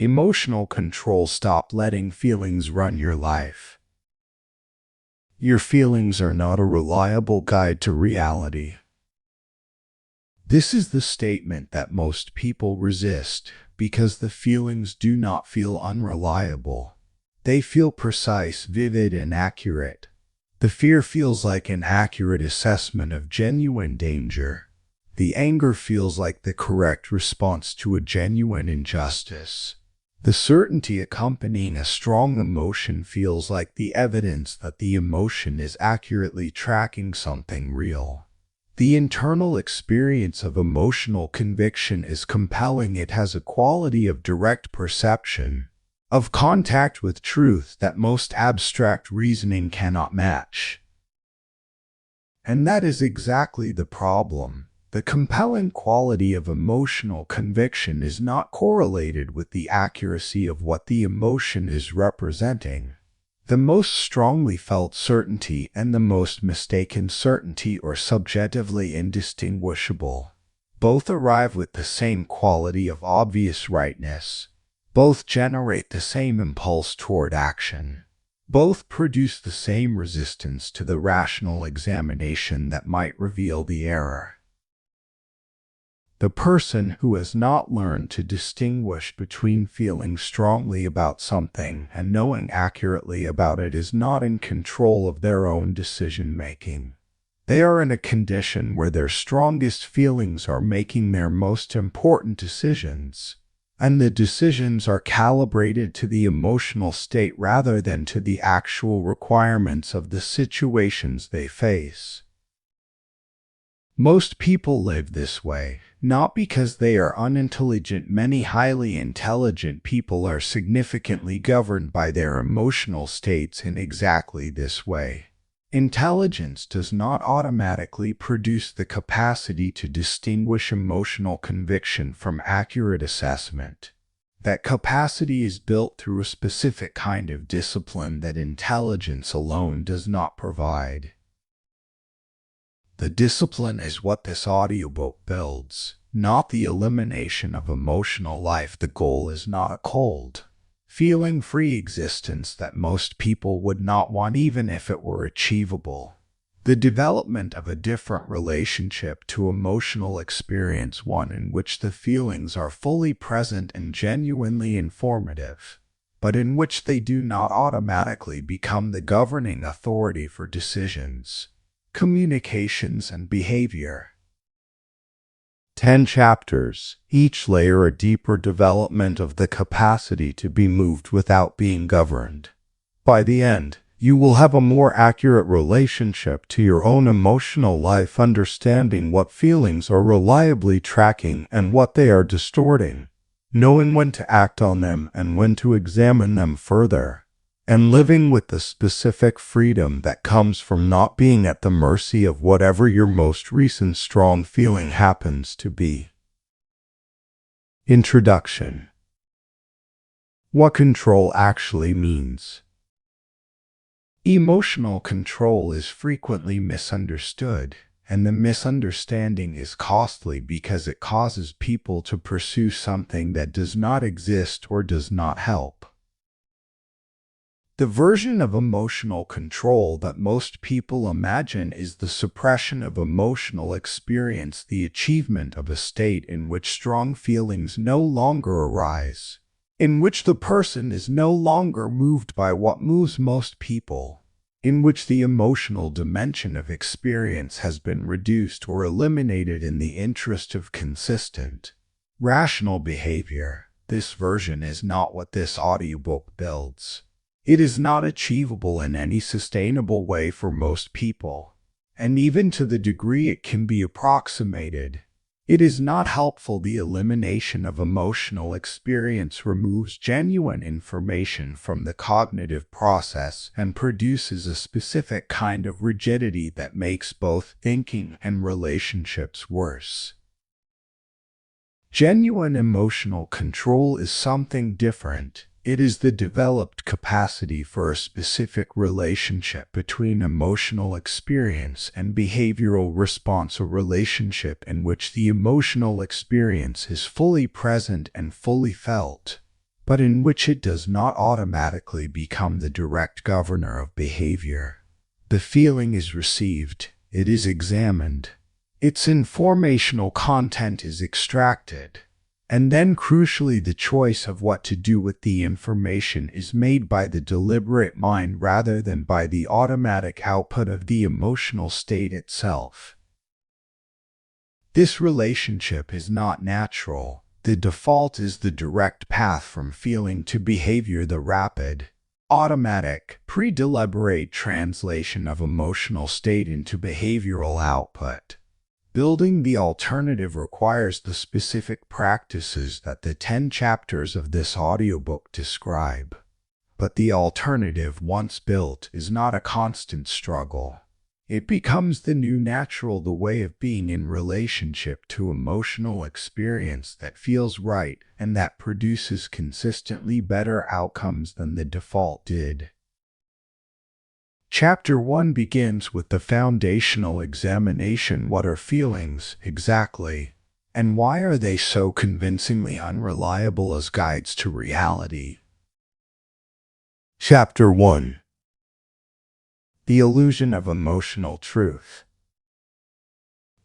Emotional control. Stop letting feelings run your life. Your feelings are not a reliable guide to reality. This is the statement that most people resist because the feelings do not feel unreliable. They feel precise, vivid, and accurate. The fear feels like an accurate assessment of genuine danger. The anger feels like the correct response to a genuine injustice. The certainty accompanying a strong emotion feels like the evidence that the emotion is accurately tracking something real. The internal experience of emotional conviction is compelling. It has a quality of direct perception, of contact with truth that most abstract reasoning cannot match. And that is exactly the problem. The compelling quality of emotional conviction is not correlated with the accuracy of what the emotion is representing. The most strongly felt certainty and the most mistaken certainty are subjectively indistinguishable. Both arrive with the same quality of obvious rightness. Both generate the same impulse toward action. Both produce the same resistance to the rational examination that might reveal the error. The person who has not learned to distinguish between feeling strongly about something and knowing accurately about it is not in control of their own decision-making. They are in a condition where their strongest feelings are making their most important decisions, and the decisions are calibrated to the emotional state rather than to the actual requirements of the situations they face. Most people live this way, not because they are unintelligent. Many highly intelligent people are significantly governed by their emotional states in exactly this way. Intelligence does not automatically produce the capacity to distinguish emotional conviction from accurate assessment. That capacity is built through a specific kind of discipline that intelligence alone does not provide. The discipline is what this audiobook builds, not the elimination of emotional life. The goal is not a cold, feeling-free existence that most people would not want even if it were achievable. The development of a different relationship to emotional experience, one in which the feelings are fully present and genuinely informative, but in which they do not automatically become the governing authority for decisions, communications, and behavior. 10 chapters, each layer a deeper development of the capacity to be moved without being governed. By the end, you will have a more accurate relationship to your own emotional life, understanding what feelings are reliably tracking and what they are distorting, knowing when to act on them and when to examine them further, and living with the specific freedom that comes from not being at the mercy of whatever your most recent strong feeling happens to be. Introduction. What control actually means. Emotional control is frequently misunderstood, and the misunderstanding is costly because it causes people to pursue something that does not exist or does not help. The version of emotional control that most people imagine is the suppression of emotional experience, the achievement of a state in which strong feelings no longer arise, in which the person is no longer moved by what moves most people, in which the emotional dimension of experience has been reduced or eliminated in the interest of consistent, rational behavior. This version is not what this audiobook builds. It is not achievable in any sustainable way for most people, and even to the degree it can be approximated, it is not helpful. The elimination of emotional experience removes genuine information from the cognitive process and produces a specific kind of rigidity that makes both thinking and relationships worse. Genuine emotional control is something different. It is the developed capacity for a specific relationship between emotional experience and behavioral response, a relationship in which the emotional experience is fully present and fully felt, but in which it does not automatically become the direct governor of behavior. The feeling is received, it is examined, its informational content is extracted, and then crucially the choice of what to do with the information is made by the deliberate mind rather than by the automatic output of the emotional state itself. This relationship is not natural. The default is the direct path from feeling to behavior, the rapid, automatic, pre-deliberate translation of emotional state into behavioral output. Building the alternative requires the specific practices that the 10 chapters of this audiobook describe. But the alternative, once built, is not a constant struggle. It becomes the new natural, the way of being in relationship to emotional experience that feels right and that produces consistently better outcomes than the default did. Chapter 1 begins with the foundational examination. What are feelings, exactly? And why are they so convincingly unreliable as guides to reality? Chapter 1. The illusion of emotional truth.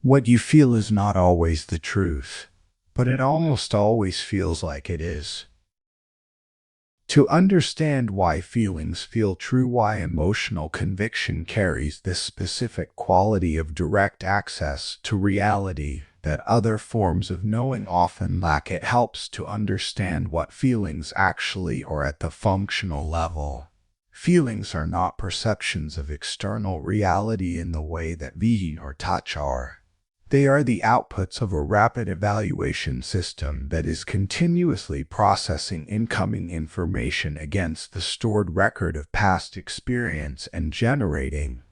What you feel is not always the truth, but it almost always feels like it is. To understand why feelings feel true, why emotional conviction carries this specific quality of direct access to reality that other forms of knowing often lack, it helps to understand what feelings actually are at the functional level. Feelings are not perceptions of external reality in the way that vision or touch are. They are the outputs of a rapid evaluation system that is continuously processing incoming information against the stored record of past experience and generating,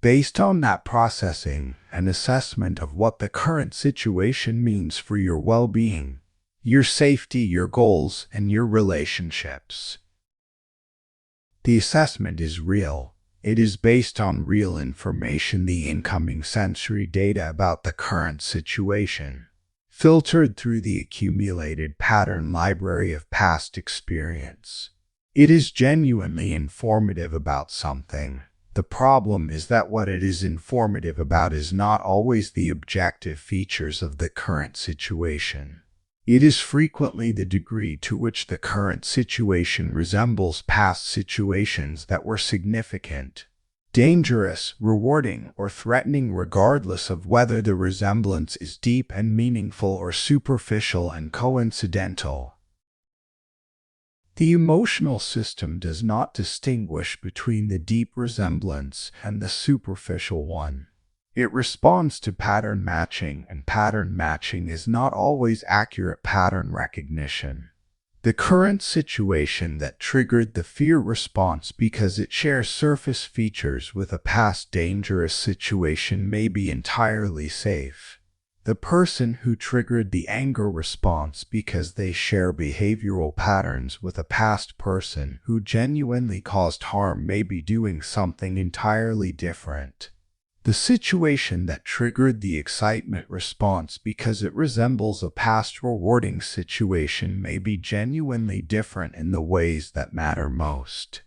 based on that processing, an assessment of what the current situation means for your well-being, your safety, your goals, and your relationships. The assessment is real. It is based on real information, the incoming sensory data about the current situation, filtered through the accumulated pattern library of past experience. It is genuinely informative about something. The problem is that what it is informative about is not always the objective features of the current situation. It is frequently the degree to which the current situation resembles past situations that were significant, dangerous, rewarding, or threatening, regardless of whether the resemblance is deep and meaningful or superficial and coincidental. The emotional system does not distinguish between the deep resemblance and the superficial one. It responds to pattern matching, and pattern matching is not always accurate pattern recognition. The current situation that triggered the fear response because it shares surface features with a past dangerous situation may be entirely safe. The person who triggered the anger response because they share behavioral patterns with a past person who genuinely caused harm may be doing something entirely different. The situation that triggered the excitement response because it resembles a past rewarding situation may be genuinely different in the ways that matter most.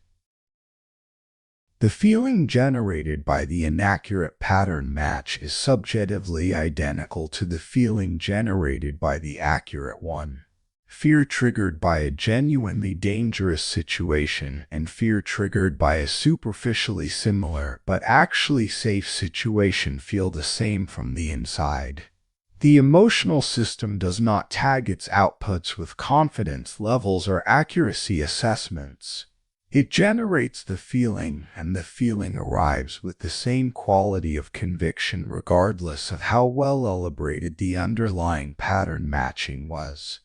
The feeling generated by the inaccurate pattern match is subjectively identical to the feeling generated by the accurate one. Fear triggered by a genuinely dangerous situation and fear triggered by a superficially similar but actually safe situation feel the same from the inside. The emotional system does not tag its outputs with confidence levels or accuracy assessments. It generates the feeling, and the feeling arrives with the same quality of conviction regardless of how well elaborated the underlying pattern matching was.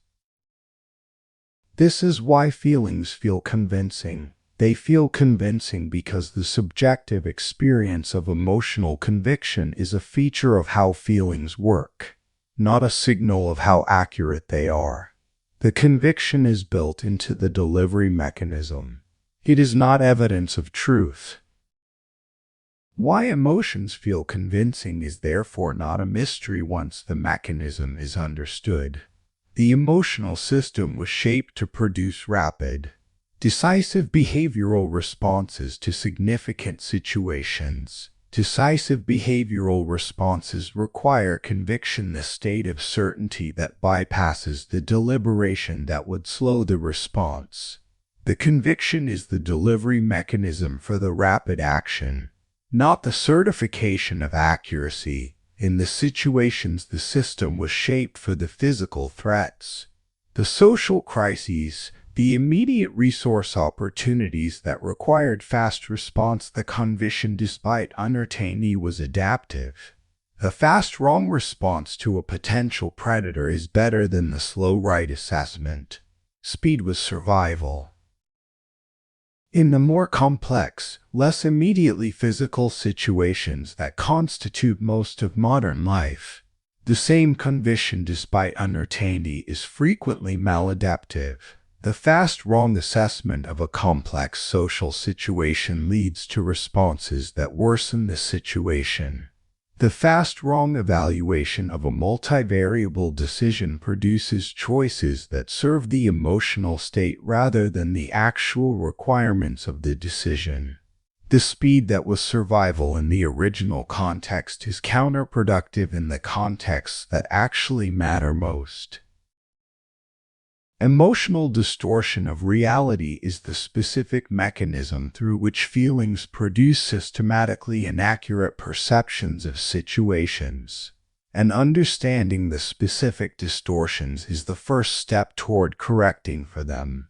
This is why feelings feel convincing. They feel convincing because the subjective experience of emotional conviction is a feature of how feelings work, not a signal of how accurate they are. The conviction is built into the delivery mechanism. It is not evidence of truth. Why emotions feel convincing is therefore not a mystery once the mechanism is understood. The emotional system was shaped to produce rapid, decisive behavioral responses to significant situations. Decisive behavioral responses require conviction, the state of certainty that bypasses the deliberation that would slow the response. The conviction is the delivery mechanism for the rapid action, not the certification of accuracy. In the situations the system was shaped for, the physical threats, the social crises, the immediate resource opportunities that required fast response, the conviction despite uncertainty was adaptive. A fast wrong response to a potential predator is better than the slow right assessment. Speed was survival. In the more complex, less immediately physical situations that constitute most of modern life, the same conviction despite uncertainty is frequently maladaptive. The fast wrong assessment of a complex social situation leads to responses that worsen the situation. The fast wrong evaluation of a multivariable decision produces choices that serve the emotional state rather than the actual requirements of the decision. The speed that was survival in the original context is counterproductive in the contexts that actually matter most. Emotional distortion of reality is the specific mechanism through which feelings produce systematically inaccurate perceptions of situations. And understanding the specific distortions is the first step toward correcting for them.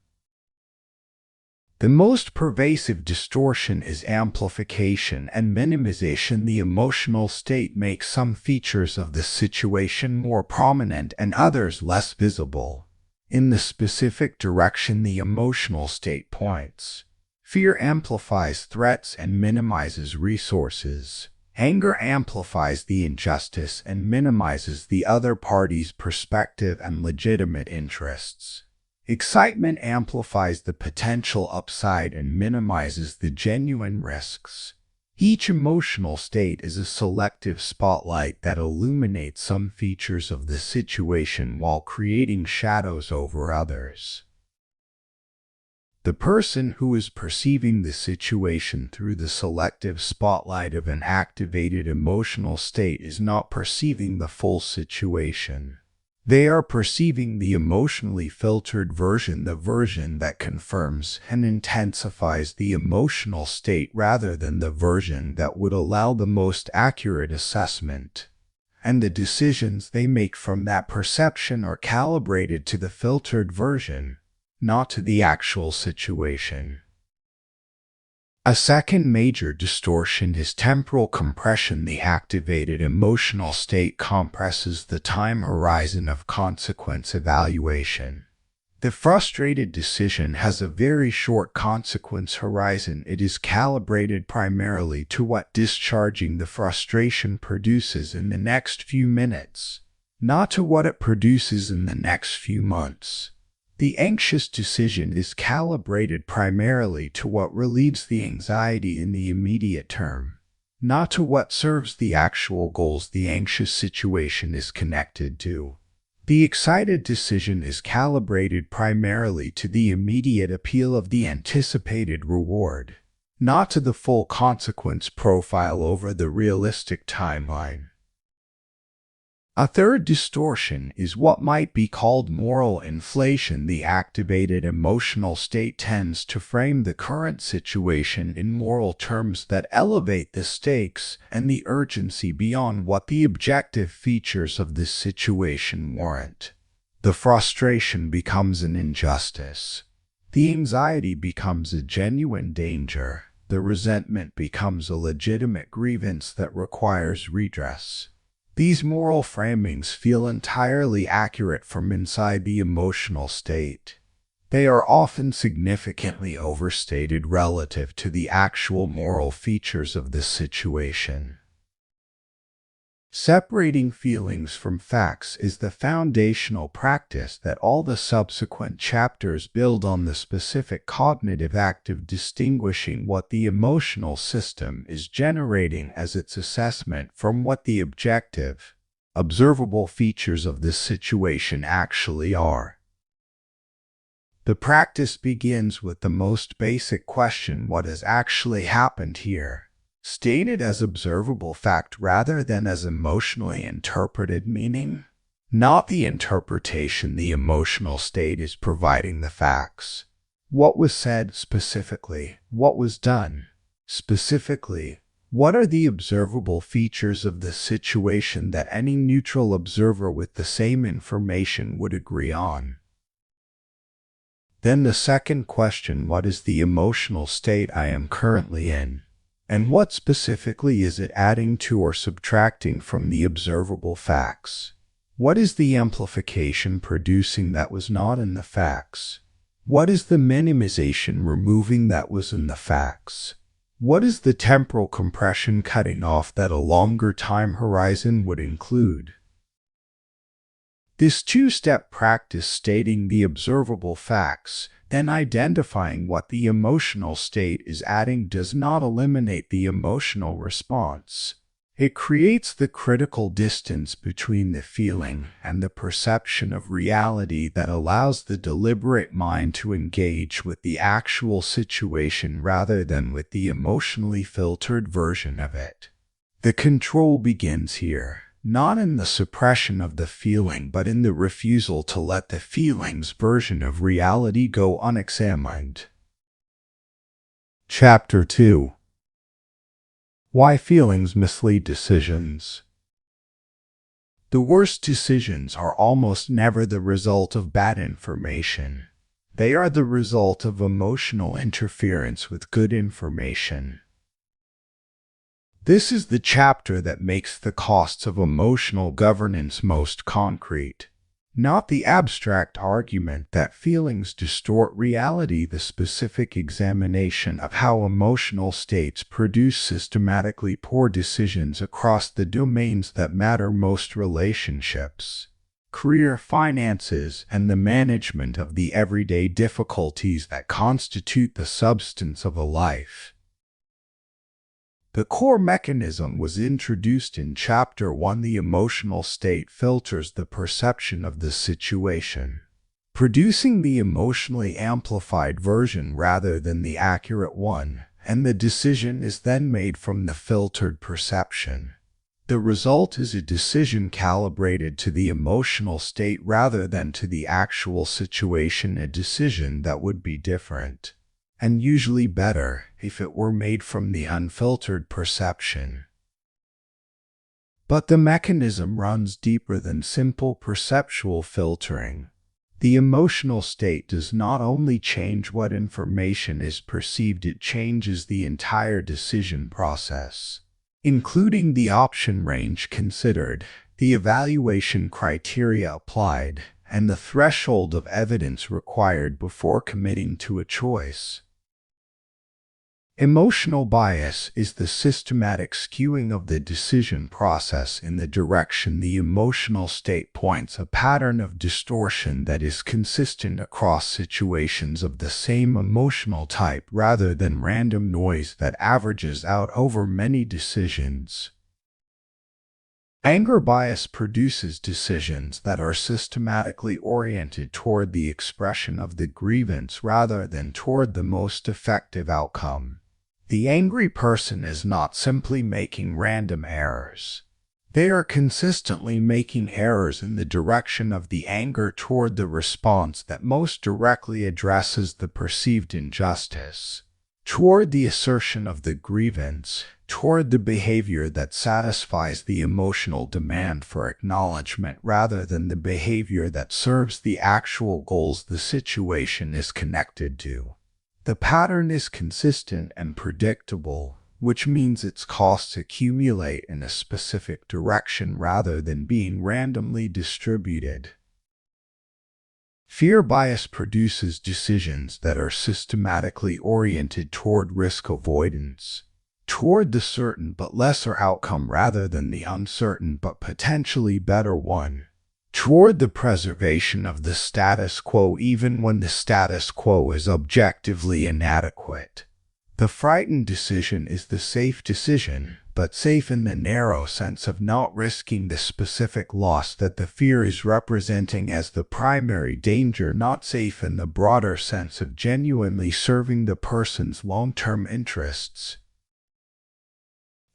The most pervasive distortion is amplification and minimization. The emotional state makes some features of the situation more prominent and others less visible. In the specific direction the emotional state points, fear amplifies threats and minimizes resources. Anger amplifies the injustice and minimizes the other party's perspective and legitimate interests. Excitement amplifies the potential upside and minimizes the genuine risks. Each emotional state is a selective spotlight that illuminates some features of the situation while creating shadows over others. The person who is perceiving the situation through the selective spotlight of an activated emotional state is not perceiving the full situation. They are perceiving the emotionally filtered version, the version that confirms and intensifies the emotional state rather than the version that would allow the most accurate assessment. And the decisions they make from that perception are calibrated to the filtered version, not to the actual situation. A second major distortion is temporal compression. The activated emotional state compresses the time horizon of consequence evaluation. The frustrated decision has a very short consequence horizon. It is calibrated primarily to what discharging the frustration produces in the next few minutes, not to what it produces in the next few months. The anxious decision is calibrated primarily to what relieves the anxiety in the immediate term, not to what serves the actual goals the anxious situation is connected to. The excited decision is calibrated primarily to the immediate appeal of the anticipated reward, not to the full consequence profile over the realistic timeline. A third distortion is what might be called moral inflation. The activated emotional state tends to frame the current situation in moral terms that elevate the stakes and the urgency beyond what the objective features of this situation warrant. The frustration becomes an injustice. The anxiety becomes a genuine danger. The resentment becomes a legitimate grievance that requires redress. These moral framings feel entirely accurate from inside the emotional state. They are often significantly overstated relative to the actual moral features of the situation. Separating feelings from facts is the foundational practice that all the subsequent chapters build on. The specific cognitive act of distinguishing what the emotional system is generating as its assessment from what the objective, observable features of this situation actually are. The practice begins with the most basic question: what has actually happened here? Stated as observable fact rather than as emotionally interpreted meaning. Not the interpretation the emotional state is providing the facts. What was said specifically? What was done specifically? What are the observable features of the situation that any neutral observer with the same information would agree on? Then the second question: what is the emotional state I am currently in? And what specifically is it adding to or subtracting from the observable facts? What is the amplification producing that was not in the facts? What is the minimization removing that was in the facts? What is the temporal compression cutting off that a longer time horizon would include? This two-step practice, stating the observable facts, then identifying what the emotional state is adding, does not eliminate the emotional response. It creates the critical distance between the feeling and the perception of reality that allows the deliberate mind to engage with the actual situation rather than with the emotionally filtered version of it. The control begins here, not in the suppression of the feeling, but in the refusal to let the feeling's version of reality go unexamined. Chapter 2. Why feelings mislead decisions. The worst decisions are almost never the result of bad information. They are the result of emotional interference with good information. This is the chapter that makes the costs of emotional governance most concrete. Not the abstract argument that feelings distort reality, the specific examination of how emotional states produce systematically poor decisions across the domains that matter most: relationships, career, finances, and the management of the everyday difficulties that constitute the substance of a life. The core mechanism was introduced in Chapter 1. The emotional state filters the perception of the situation, producing the emotionally amplified version rather than the accurate one, and the decision is then made from the filtered perception. The result is a decision calibrated to the emotional state rather than to the actual situation, a decision that would be different, and usually better, if it were made from the unfiltered perception. But the mechanism runs deeper than simple perceptual filtering. The emotional state does not only change what information is perceived, it changes the entire decision process, including the option range considered, the evaluation criteria applied, and the threshold of evidence required before committing to a choice. Emotional bias is the systematic skewing of the decision process in the direction the emotional state points, a pattern of distortion that is consistent across situations of the same emotional type rather than random noise that averages out over many decisions. Anger bias produces decisions that are systematically oriented toward the expression of the grievance rather than toward the most effective outcome. The angry person is not simply making random errors. They are consistently making errors in the direction of the anger toward the response that most directly addresses the perceived injustice, toward the assertion of the grievance, toward the behavior that satisfies the emotional demand for acknowledgement rather than the behavior that serves the actual goals the situation is connected to. The pattern is consistent and predictable, which means its costs accumulate in a specific direction rather than being randomly distributed. Fear bias produces decisions that are systematically oriented toward risk avoidance, toward the certain but lesser outcome rather than the uncertain but potentially better one, toward the preservation of the status quo even when the status quo is objectively inadequate. The frightened decision is the safe decision, but safe in the narrow sense of not risking the specific loss that the fear is representing as the primary danger, not safe in the broader sense of genuinely serving the person's long-term interests.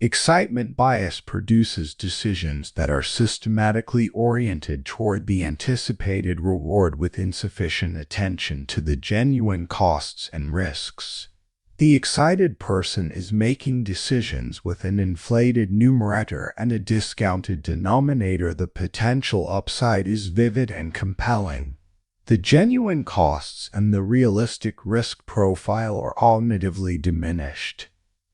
Excitement bias produces decisions that are systematically oriented toward the anticipated reward with insufficient attention to the genuine costs and risks. The excited person is making decisions with an inflated numerator and a discounted denominator. The potential upside is vivid and compelling. The genuine costs and the realistic risk profile are cognitively diminished.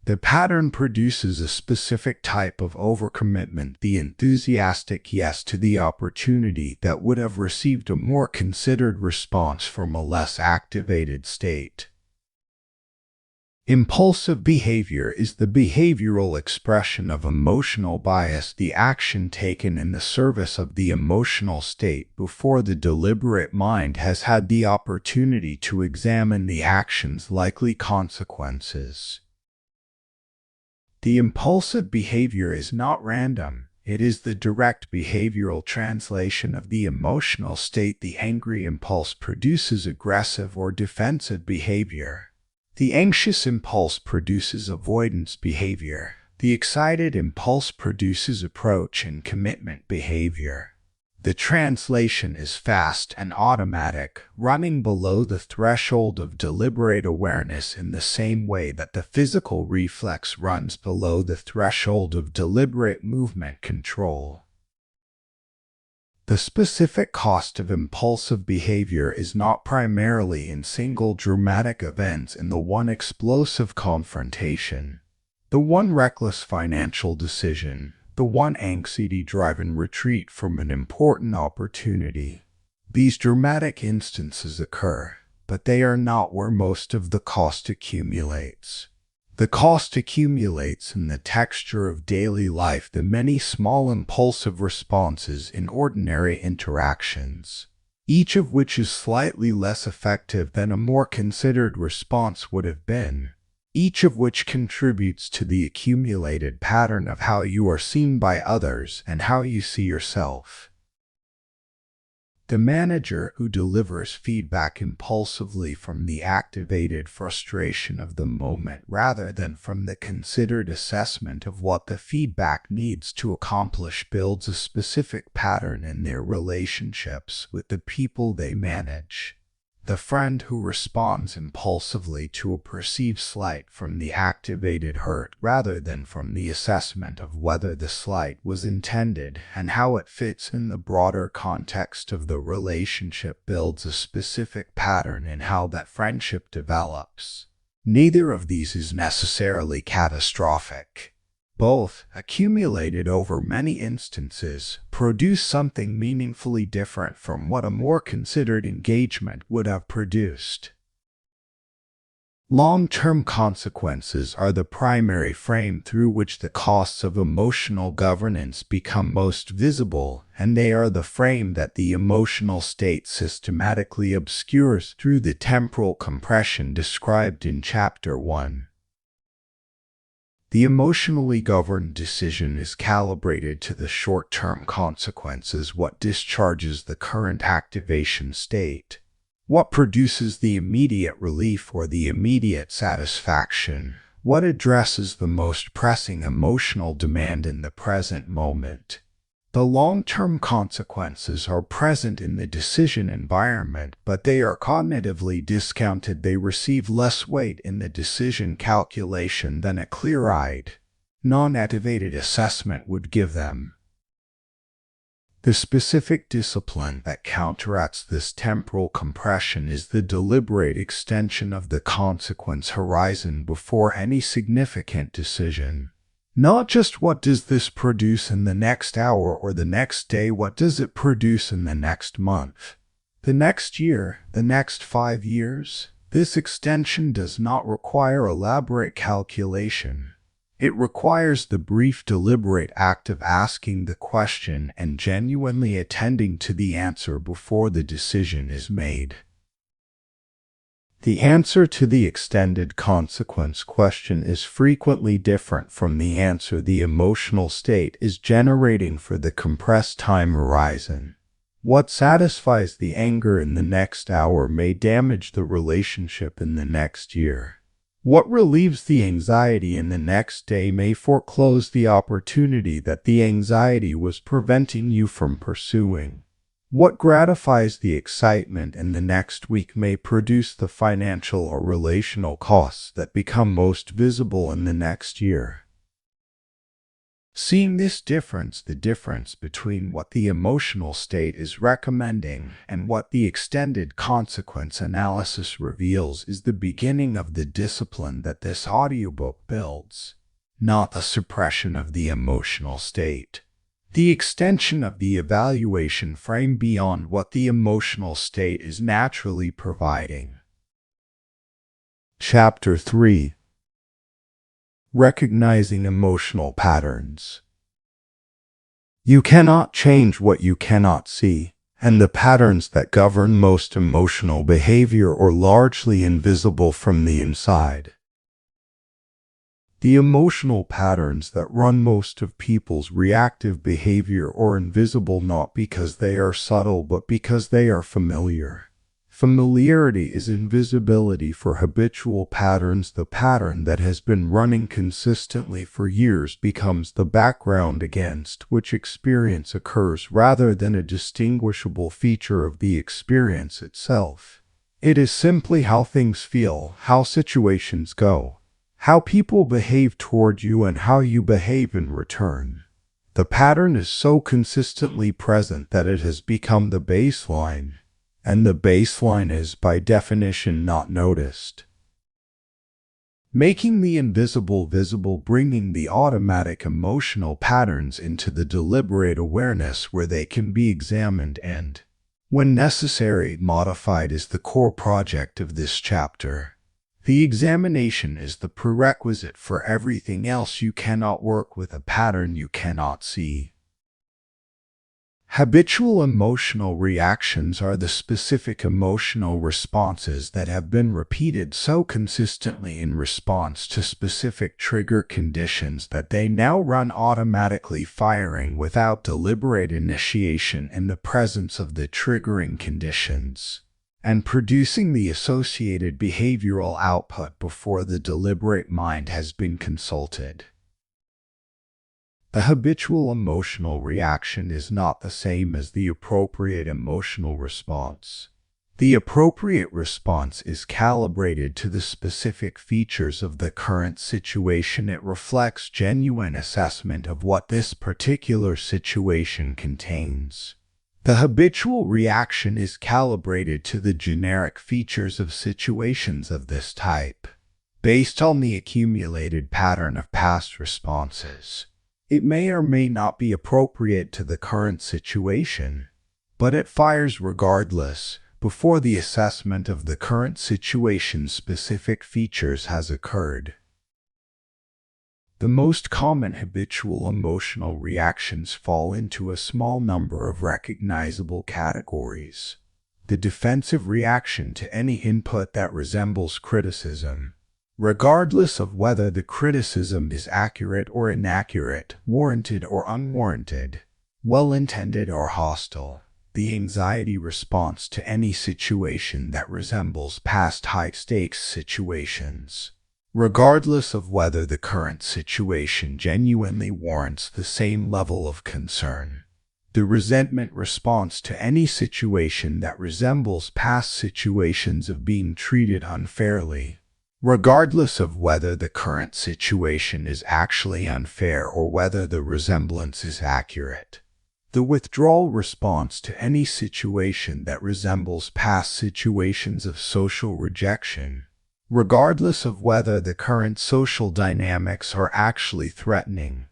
The pattern produces a specific type of overcommitment, the enthusiastic yes to the opportunity that would have received a more considered response from a less activated state. Impulsive behavior is the behavioral expression of emotional bias, the action taken in the service of the emotional state before the deliberate mind has had the opportunity to examine the action's likely consequences. The impulsive behavior is not random. It is the direct behavioral translation of the emotional state. The angry impulse produces aggressive or defensive behavior. The anxious impulse produces avoidance behavior. The excited impulse produces approach and commitment behavior. The translation is fast and automatic, running below the threshold of deliberate awareness in the same way that the physical reflex runs below the threshold of deliberate movement control. The specific cost of impulsive behavior is not primarily in single dramatic events, in the one explosive confrontation, the one reckless financial decision, the one anxiety-driven retreat from an important opportunity. These dramatic instances occur, but they are not where most of the cost accumulates. The cost accumulates in the texture of daily life, the many small impulsive responses in ordinary interactions, each of which is slightly less effective than a more considered response would have been, each of which contributes to the accumulated pattern of how you are seen by others and how you see yourself. The manager who delivers feedback impulsively from the activated frustration of the moment rather than from the considered assessment of what the feedback needs to accomplish builds a specific pattern in their relationships with the people they manage. The friend who responds impulsively to a perceived slight from the activated hurt rather than from the assessment of whether the slight was intended and how it fits in the broader context of the relationship builds a specific pattern in how that friendship develops. Neither of these is necessarily catastrophic. Both, accumulated over many instances, produce something meaningfully different from what a more considered engagement would have produced. Long-term consequences are the primary frame through which the costs of emotional governance become most visible, and they are the frame that the emotional state systematically obscures through the temporal compression described in Chapter 1. The emotionally governed decision is calibrated to the short-term consequences, what discharges the current activation state, what produces the immediate relief or the immediate satisfaction, what addresses the most pressing emotional demand in the present moment. The long-term consequences are present in the decision environment, but they are cognitively discounted. They receive less weight in the decision calculation than a clear-eyed, non-activated assessment would give them. The specific discipline that counteracts this temporal compression is the deliberate extension of the consequence horizon before any significant decision. Not just what does this produce in the next hour or the next day, what does it produce in the next month, the next year, the next 5 years? This extension does not require elaborate calculation. It requires the brief, deliberate act of asking the question and genuinely attending to the answer before the decision is made. The answer to the extended consequence question is frequently different from the answer the emotional state is generating for the compressed time horizon. What satisfies the anger in the next hour may damage the relationship in the next year. What relieves the anxiety in the next day may foreclose the opportunity that the anxiety was preventing you from pursuing. What gratifies the excitement in the next week may produce the financial or relational costs that become most visible in the next year. Seeing this difference, the difference between what the emotional state is recommending and what the extended consequence analysis reveals, is the beginning of the discipline that this audiobook builds, not the suppression of the emotional state. The extension of the evaluation frame beyond what the emotional state is naturally providing. Chapter 3: Recognizing Emotional Patterns. You cannot change what you cannot see, and the patterns that govern most emotional behavior are largely invisible from the inside. The emotional patterns that run most of people's reactive behavior are invisible not because they are subtle but because they are familiar. Familiarity is invisibility for habitual patterns. The pattern that has been running consistently for years becomes the background against which experience occurs rather than a distinguishable feature of the experience itself. It is simply how things feel, how situations go, how people behave toward you, and how you behave in return. The pattern is so consistently present that it has become the baseline, and the baseline is, by definition, not noticed. Making the invisible visible, bringing the automatic emotional patterns into the deliberate awareness where they can be examined and, when necessary, modified, is the core project of this chapter. The examination is the prerequisite for everything else. You cannot work with a pattern you cannot see. Habitual emotional reactions are the specific emotional responses that have been repeated so consistently in response to specific trigger conditions that they now run automatically, firing without deliberate initiation in the presence of the triggering conditions, and producing the associated behavioral output before the deliberate mind has been consulted. The habitual emotional reaction is not the same as the appropriate emotional response. The appropriate response is calibrated to the specific features of the current situation. It reflects genuine assessment of what this particular situation contains. The habitual reaction is calibrated to the generic features of situations of this type, based on the accumulated pattern of past responses. It may or may not be appropriate to the current situation, but it fires regardless, before the assessment of the current situation's specific features has occurred. The most common habitual emotional reactions fall into a small number of recognizable categories. The defensive reaction to any input that resembles criticism, regardless of whether the criticism is accurate or inaccurate, warranted or unwarranted, well-intended or hostile. The anxiety response to any situation that resembles past high-stakes situations, regardless of whether the current situation genuinely warrants the same level of concern. The resentment response to any situation that resembles past situations of being treated unfairly, regardless of whether the current situation is actually unfair or whether the resemblance is accurate. The withdrawal response to any situation that resembles past situations of social rejection, regardless of whether the current social dynamics are actually threatening.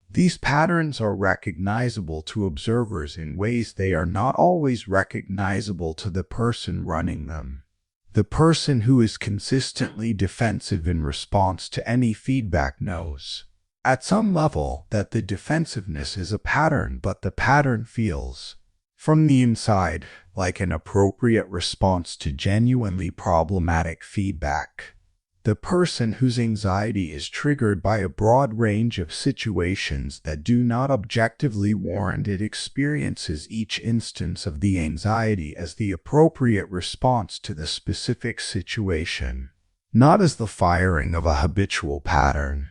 These patterns are recognizable to observers in ways they are not always recognizable to the person running them. The person who is consistently defensive in response to any feedback knows, at some level, that the defensiveness is a pattern, but the pattern feels from the inside, like an appropriate response to genuinely problematic feedback. The person whose anxiety is triggered by a broad range of situations that do not objectively warrant it experiences each instance of the anxiety as the appropriate response to the specific situation, not as the firing of a habitual pattern.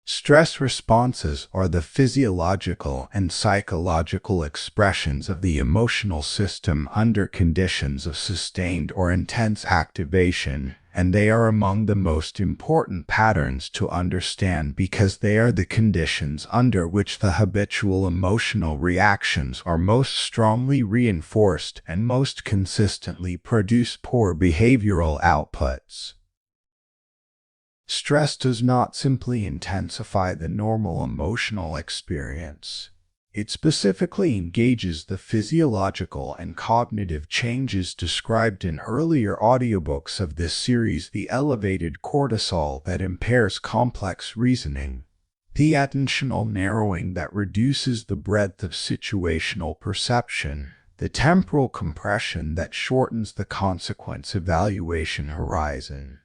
Stress responses are the physiological and psychological expressions of the emotional system under conditions of sustained or intense activation, and they are among the most important patterns to understand because they are the conditions under which the habitual emotional reactions are most strongly reinforced and most consistently produce poor behavioral outputs. Stress does not simply intensify the normal emotional experience. It specifically engages the physiological and cognitive changes described in earlier audiobooks of this series, the elevated cortisol that impairs complex reasoning, the attentional narrowing that reduces the breadth of situational perception, the temporal compression that shortens the consequence evaluation horizon.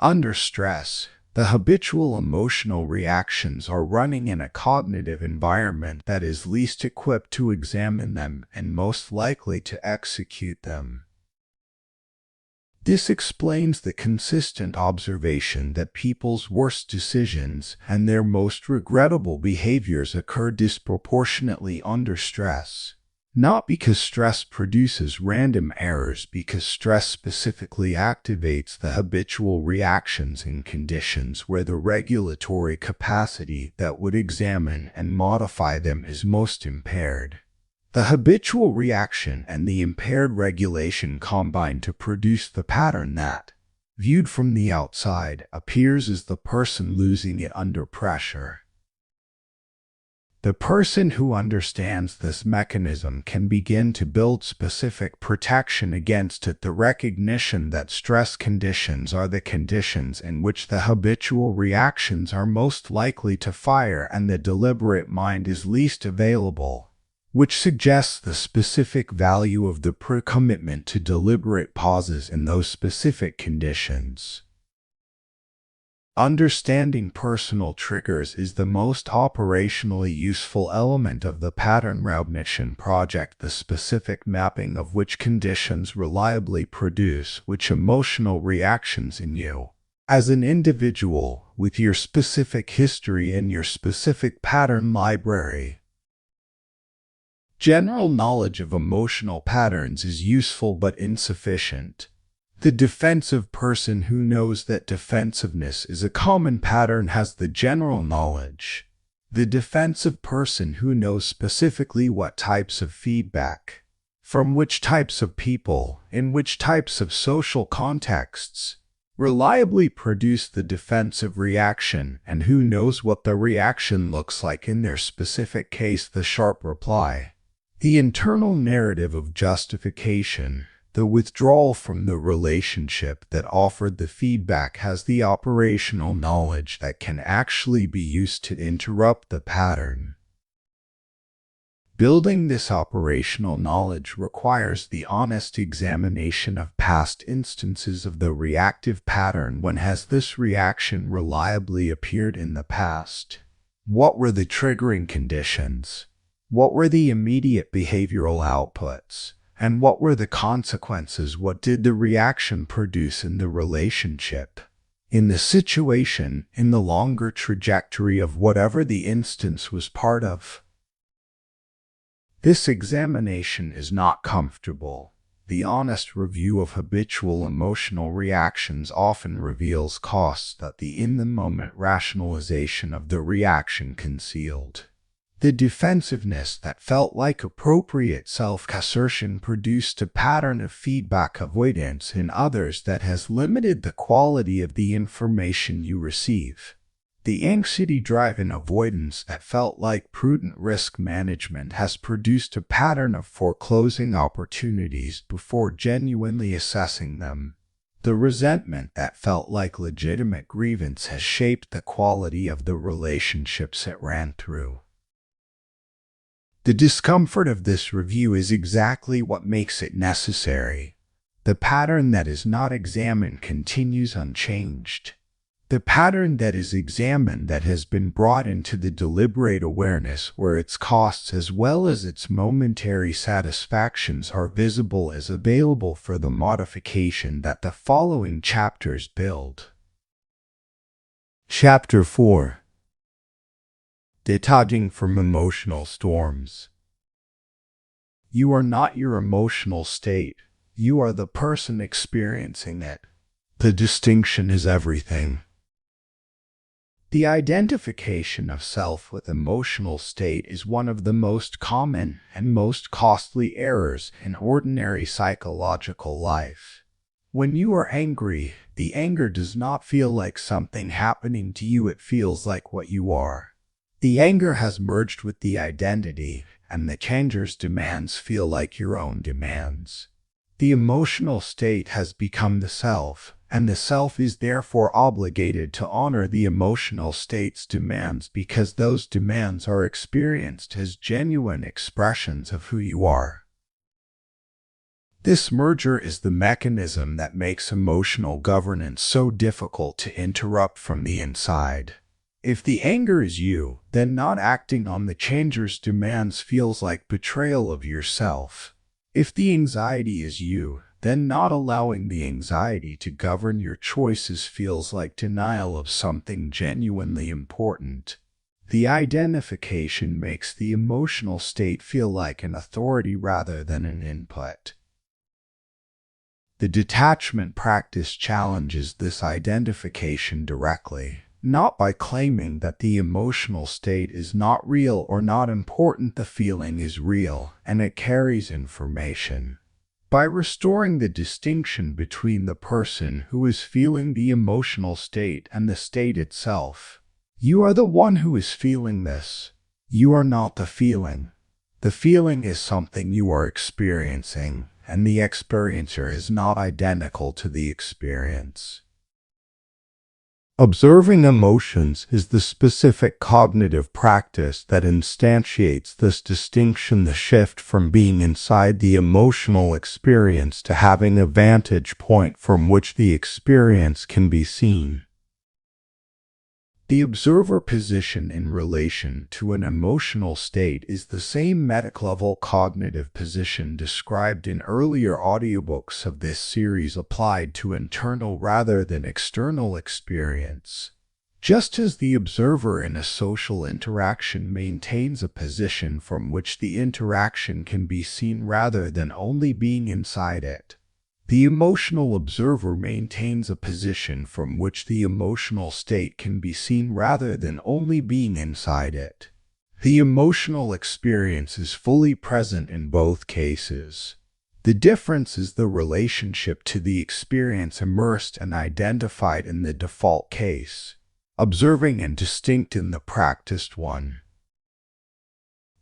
Under stress, the habitual emotional reactions are running in a cognitive environment that is least equipped to examine them and most likely to execute them. This explains the consistent observation that people's worst decisions and their most regrettable behaviors occur disproportionately under stress. Not because stress produces random errors, because stress specifically activates the habitual reactions in conditions where the regulatory capacity that would examine and modify them is most impaired. The habitual reaction and the impaired regulation combine to produce the pattern that, viewed from the outside, appears as the person losing it under pressure. The person who understands this mechanism can begin to build specific protection against it. The recognition that stress conditions are the conditions in which the habitual reactions are most likely to fire and the deliberate mind is least available, which suggests the specific value of the pre-commitment to deliberate pauses in those specific conditions. Understanding personal triggers is the most operationally useful element of the pattern recognition project, the specific mapping of which conditions reliably produce which emotional reactions in you. As an individual, with your specific history and your specific pattern library. General knowledge of emotional patterns is useful but insufficient. The defensive person who knows that defensiveness is a common pattern has the general knowledge. The defensive person who knows specifically what types of feedback, from which types of people, in which types of social contexts, reliably produce the defensive reaction, and who knows what the reaction looks like in their specific case, the sharp reply. The internal narrative of justification, the withdrawal from the relationship that offered the feedback, has the operational knowledge that can actually be used to interrupt the pattern. Building this operational knowledge requires the honest examination of past instances of the reactive pattern. When has this reaction reliably appeared in the past? What were the triggering conditions? What were the immediate behavioral outputs? And what were the consequences? What did the reaction produce in the relationship, in the situation, in the longer trajectory of whatever the instance was part of? This examination is not comfortable. The honest review of habitual emotional reactions often reveals costs that the in-the-moment rationalization of the reaction concealed. The defensiveness that felt like appropriate self-assertion produced a pattern of feedback avoidance in others that has limited the quality of the information you receive. The anxiety-driven avoidance that felt like prudent risk management has produced a pattern of foreclosing opportunities before genuinely assessing them. The resentment that felt like legitimate grievance has shaped the quality of the relationships it ran through. The discomfort of this review is exactly what makes it necessary. The pattern that is not examined continues unchanged. The pattern that is examined that has been brought into the deliberate awareness where its costs as well as its momentary satisfactions are visible as available for the modification that the following chapters build. Chapter 4. Detaching from emotional storms. You are not your emotional state. You are the person experiencing it. The distinction is everything. The identification of self with emotional state is one of the most common and most costly errors in ordinary psychological life. When you are angry, the anger does not feel like something happening to you, it feels like what you are. The anger has merged with the identity, and the changer's demands feel like your own demands. The emotional state has become the self, and the self is therefore obligated to honor the emotional state's demands because those demands are experienced as genuine expressions of who you are. This merger is the mechanism that makes emotional governance so difficult to interrupt from the inside. If the anger is you, then not acting on the changer's demands feels like betrayal of yourself. If the anxiety is you, then not allowing the anxiety to govern your choices feels like denial of something genuinely important. The identification makes the emotional state feel like an authority rather than an input. The detachment practice challenges this identification directly. Not by claiming that the emotional state is not real or not important. The feeling is real, and it carries information. By restoring the distinction between the person who is feeling the emotional state and the state itself, you are the one who is feeling this. You are not the feeling. The feeling is something you are experiencing, and the experiencer is not identical to the experience. Observing emotions is the specific cognitive practice that instantiates this distinction, the shift from being inside the emotional experience to having a vantage point from which the experience can be seen. The observer position in relation to an emotional state is the same meta-level cognitive position described in earlier audiobooks of this series applied to internal rather than external experience. Just as the observer in a social interaction maintains a position from which the interaction can be seen rather than only being inside it, the emotional observer maintains a position from which the emotional state can be seen rather than only being inside it. The emotional experience is fully present in both cases. The difference is the relationship to the experience immersed and identified in the default case, observing and distinct in the practiced one.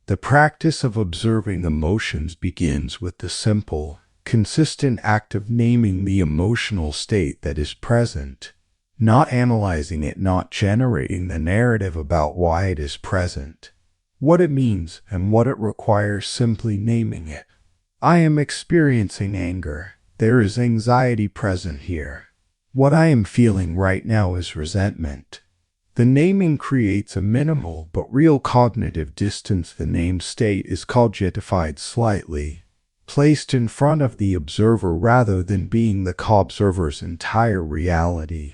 The practice of observing emotions begins with the simple, consistent act of naming the emotional state that is present, not analyzing it, not generating the narrative about why it is present, what it means, and what it requires, simply naming it. I am experiencing anger. There is anxiety present here. What I am feeling right now is resentment. The naming creates a minimal but real cognitive distance. The named state is cogitified slightly, placed in front of the observer rather than being the co-observer's entire reality.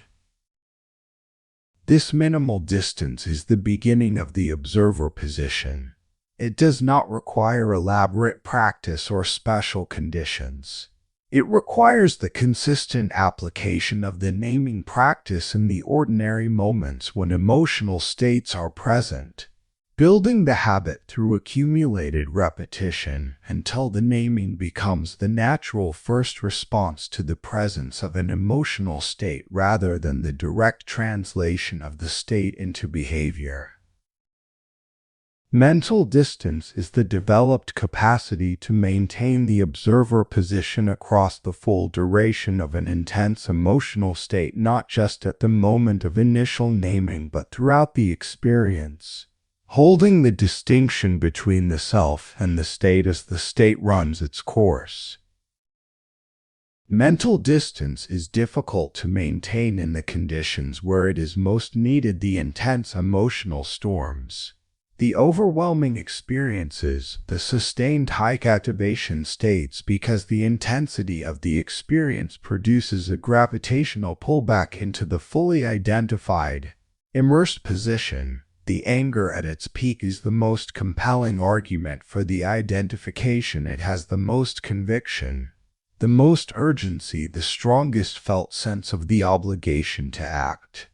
This minimal distance is the beginning of the observer position. It does not require elaborate practice or special conditions. It requires the consistent application of the naming practice in the ordinary moments when emotional states are present, building the habit through accumulated repetition until the naming becomes the natural first response to the presence of an emotional state rather than the direct translation of the state into behavior. Mental distance is the developed capacity to maintain the observer position across the full duration of an intense emotional state, not just at the moment of initial naming but throughout the experience, holding the distinction between the self and the state as the state runs its course. Mental distance is difficult to maintain in the conditions where it is most needed: the intense emotional storms, the overwhelming experiences, the sustained high activation states, because the intensity of the experience produces a gravitational pullback into the fully identified, immersed position. The anger at its peak is the most compelling argument for the identification. It has the most conviction, the most urgency, the strongest felt sense of the obligation to act.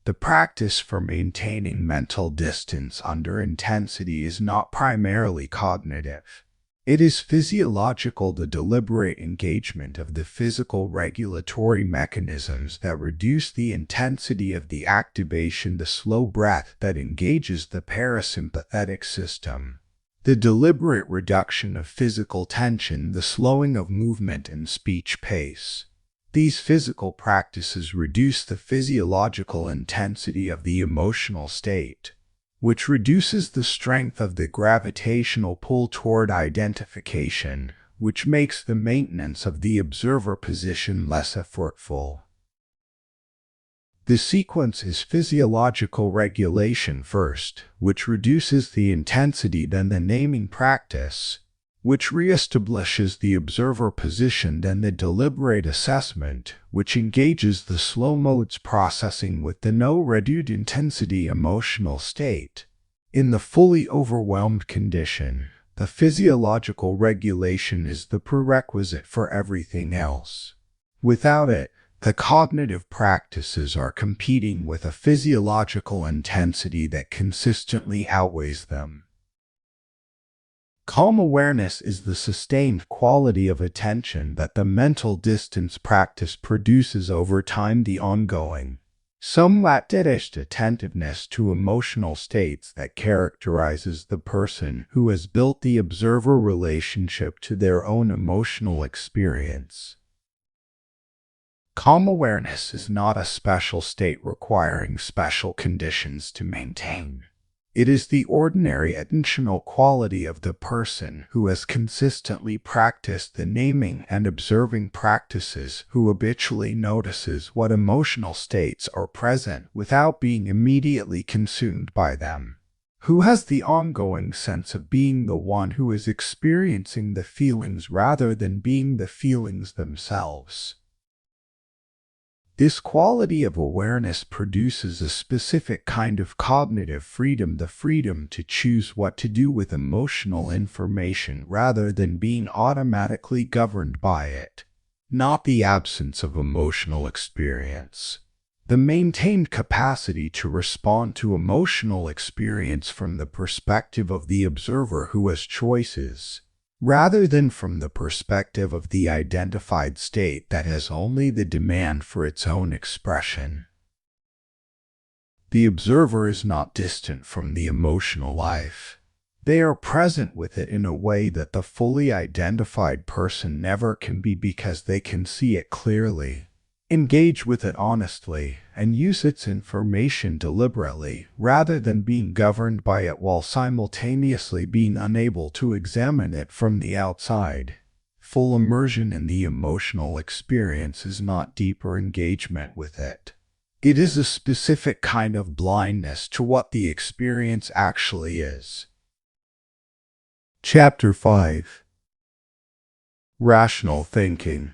The practice for maintaining mental distance under intensity is not primarily cognitive. It is physiological: the deliberate engagement of the physical regulatory mechanisms that reduce the intensity of the activation, the slow breath that engages the parasympathetic system, the deliberate reduction of physical tension, the slowing of movement and speech pace. These physical practices reduce the physiological intensity of the emotional state, which reduces the strength of the gravitational pull toward identification, which makes the maintenance of the observer position less effortful. The sequence is physiological regulation first, which reduces the intensity, then the naming practice, which reestablishes the observer position, then the deliberate assessment, which engages the slow modes processing with the no reduced intensity emotional state. In the fully overwhelmed condition, the physiological regulation is the prerequisite for everything else. Without it, the cognitive practices are competing with a physiological intensity that consistently outweighs them. Calm awareness is the sustained quality of attention that the mental distance practice produces over time, the ongoing, somewhat detached attentiveness to emotional states that characterizes the person who has built the observer relationship to their own emotional experience. Calm awareness is not a special state requiring special conditions to maintain. It is the ordinary attentional quality of the person who has consistently practiced the naming and observing practices, who habitually notices what emotional states are present without being immediately consumed by them, who has the ongoing sense of being the one who is experiencing the feelings rather than being the feelings themselves. This quality of awareness produces a specific kind of cognitive freedom: the freedom to choose what to do with emotional information rather than being automatically governed by it, not the absence of emotional experience. The maintained capacity to respond to emotional experience from the perspective of the observer who has choices, rather than from the perspective of the identified state that has only the demand for its own expression. The observer is not distant from the emotional life. They are present with it in a way that the fully identified person never can be, because they can see it clearly, engage with it honestly, and use its information deliberately, rather than being governed by it while simultaneously being unable to examine it from the outside. Full immersion in the emotional experience is not deeper engagement with it. It is a specific kind of blindness to what the experience actually is. Chapter 5. Rational Thinking.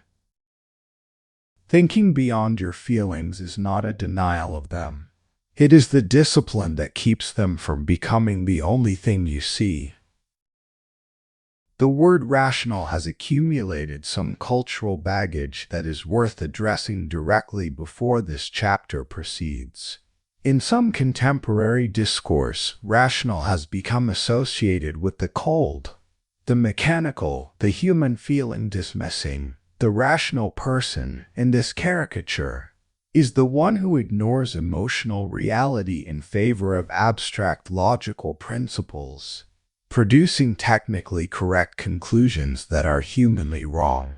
Thinking beyond your feelings is not a denial of them. It is the discipline that keeps them from becoming the only thing you see. The word rational has accumulated some cultural baggage that is worth addressing directly before this chapter proceeds. In some contemporary discourse, rational has become associated with the cold, the mechanical, the human feeling, dismissing. The rational person, in this caricature, is the one who ignores emotional reality in favor of abstract logical principles, producing technically correct conclusions that are humanly wrong.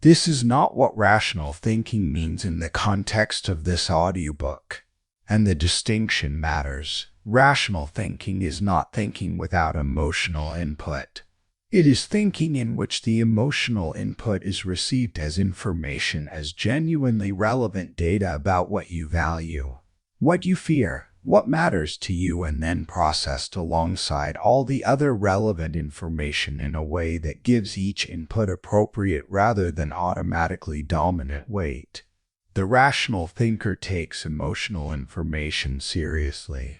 This is not what rational thinking means in the context of this audiobook. And the distinction matters. Rational thinking is not thinking without emotional input. It is thinking in which the emotional input is received as information, as genuinely relevant data about what you value, what you fear, what matters to you, and then processed alongside all the other relevant information in a way that gives each input appropriate rather than automatically dominant weight. The rational thinker takes emotional information seriously.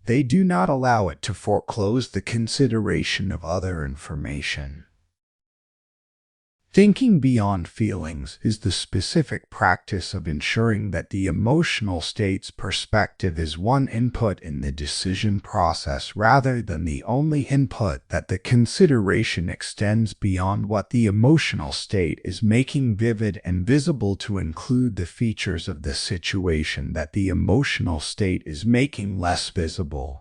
They do not allow it to foreclose the consideration of other information. Thinking beyond feelings is the specific practice of ensuring that the emotional state's perspective is one input in the decision process rather than the only input, that the consideration extends beyond what the emotional state is making vivid and visible to include the features of the situation that the emotional state is making less visible.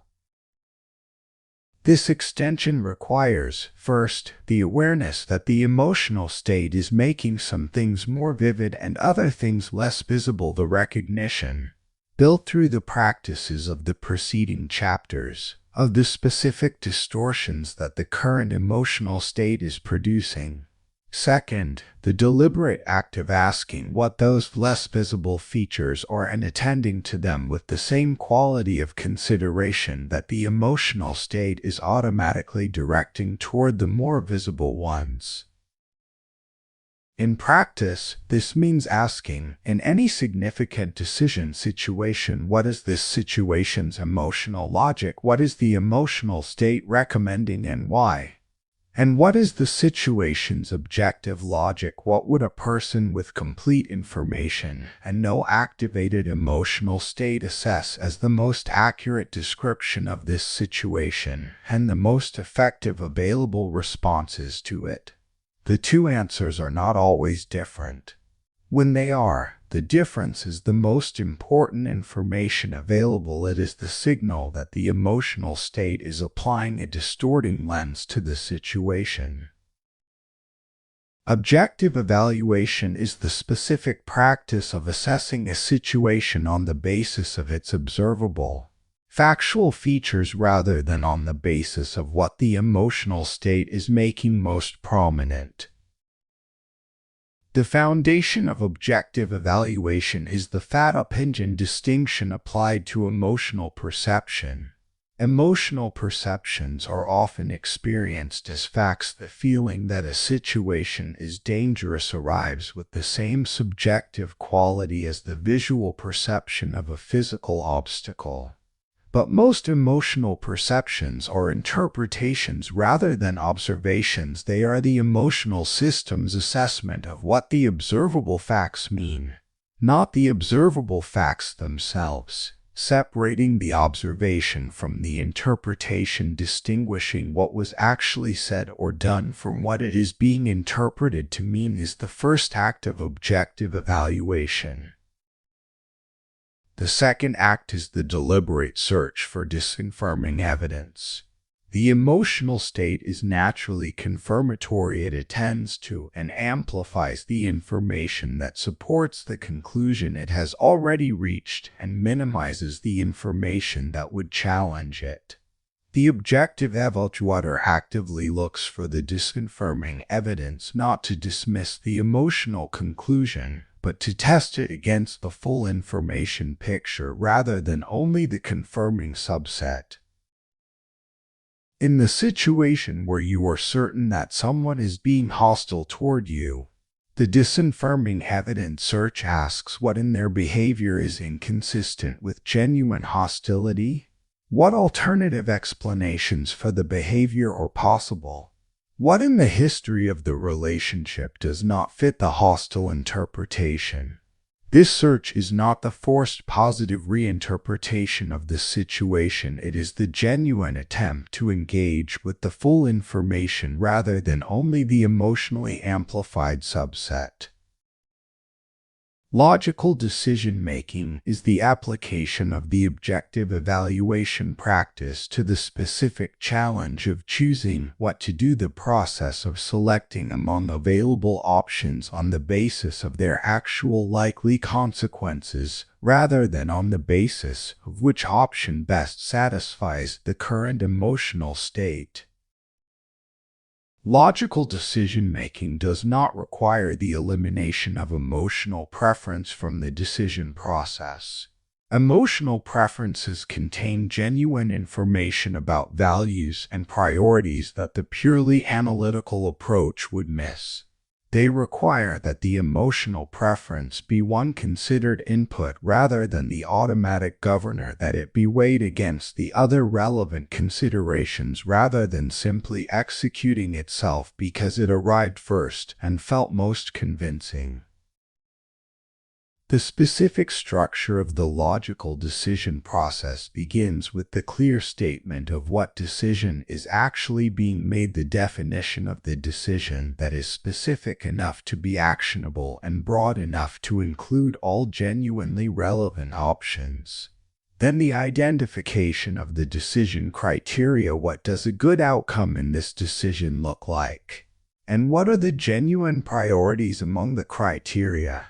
This extension requires, first, the awareness that the emotional state is making some things more vivid and other things less visible. The recognition, built through the practices of the preceding chapters, of the specific distortions that the current emotional state is producing. Second, the deliberate act of asking what those less visible features are and attending to them with the same quality of consideration that the emotional state is automatically directing toward the more visible ones. In practice, this means asking, in any significant decision situation, what is this situation's emotional logic? What is the emotional state recommending and why? And what is the situation's objective logic? What would a person with complete information and no activated emotional state assess as the most accurate description of this situation and the most effective available responses to it? The two answers are not always different. When they are, the difference is the most important information available. It is the signal that the emotional state is applying a distorting lens to the situation. Objective evaluation is the specific practice of assessing a situation on the basis of its observable, factual features rather than on the basis of what the emotional state is making most prominent. The foundation of objective evaluation is the Fata-Pingen distinction applied to emotional perception. Emotional perceptions are often experienced as facts. The feeling that a situation is dangerous arrives with the same subjective quality as the visual perception of a physical obstacle. But most emotional perceptions are interpretations rather than observations. They are the emotional system's assessment of what the observable facts mean, not the observable facts themselves, separating the observation from the interpretation, distinguishing what was actually said or done from what it is being interpreted to mean is the first act of objective evaluation. The second act is the deliberate search for disconfirming evidence. The emotional state is naturally confirmatory. It attends to and amplifies the information that supports the conclusion it has already reached and minimizes the information that would challenge it. The objective evaluator actively looks for the disconfirming evidence, not to dismiss the emotional conclusion, but to test it against the full information picture rather than only the confirming subset. In the situation where you are certain that someone is being hostile toward you, the disconfirming evidence search asks what in their behavior is inconsistent with genuine hostility. What alternative explanations for the behavior are possible? What in the history of the relationship does not fit the hostile interpretation? This search is not the forced positive reinterpretation of the situation. It is the genuine attempt to engage with the full information rather than only the emotionally amplified subset. Logical decision-making is the application of the objective evaluation practice to the specific challenge of choosing what to do, the process of selecting among available options on the basis of their actual likely consequences, rather than on the basis of which option best satisfies the current emotional state. Logical decision-making does not require the elimination of emotional preference from the decision process. Emotional preferences contain genuine information about values and priorities that the purely analytical approach would miss. They require that the emotional preference be one considered input rather than the automatic governor, that it be weighed against the other relevant considerations rather than simply executing itself because it arrived first and felt most convincing. The specific structure of the logical decision process begins with the clear statement of what decision is actually being made, the definition of the decision that is specific enough to be actionable and broad enough to include all genuinely relevant options. Then the identification of the decision criteria. What does a good outcome in this decision look like? And what are the genuine priorities among the criteria?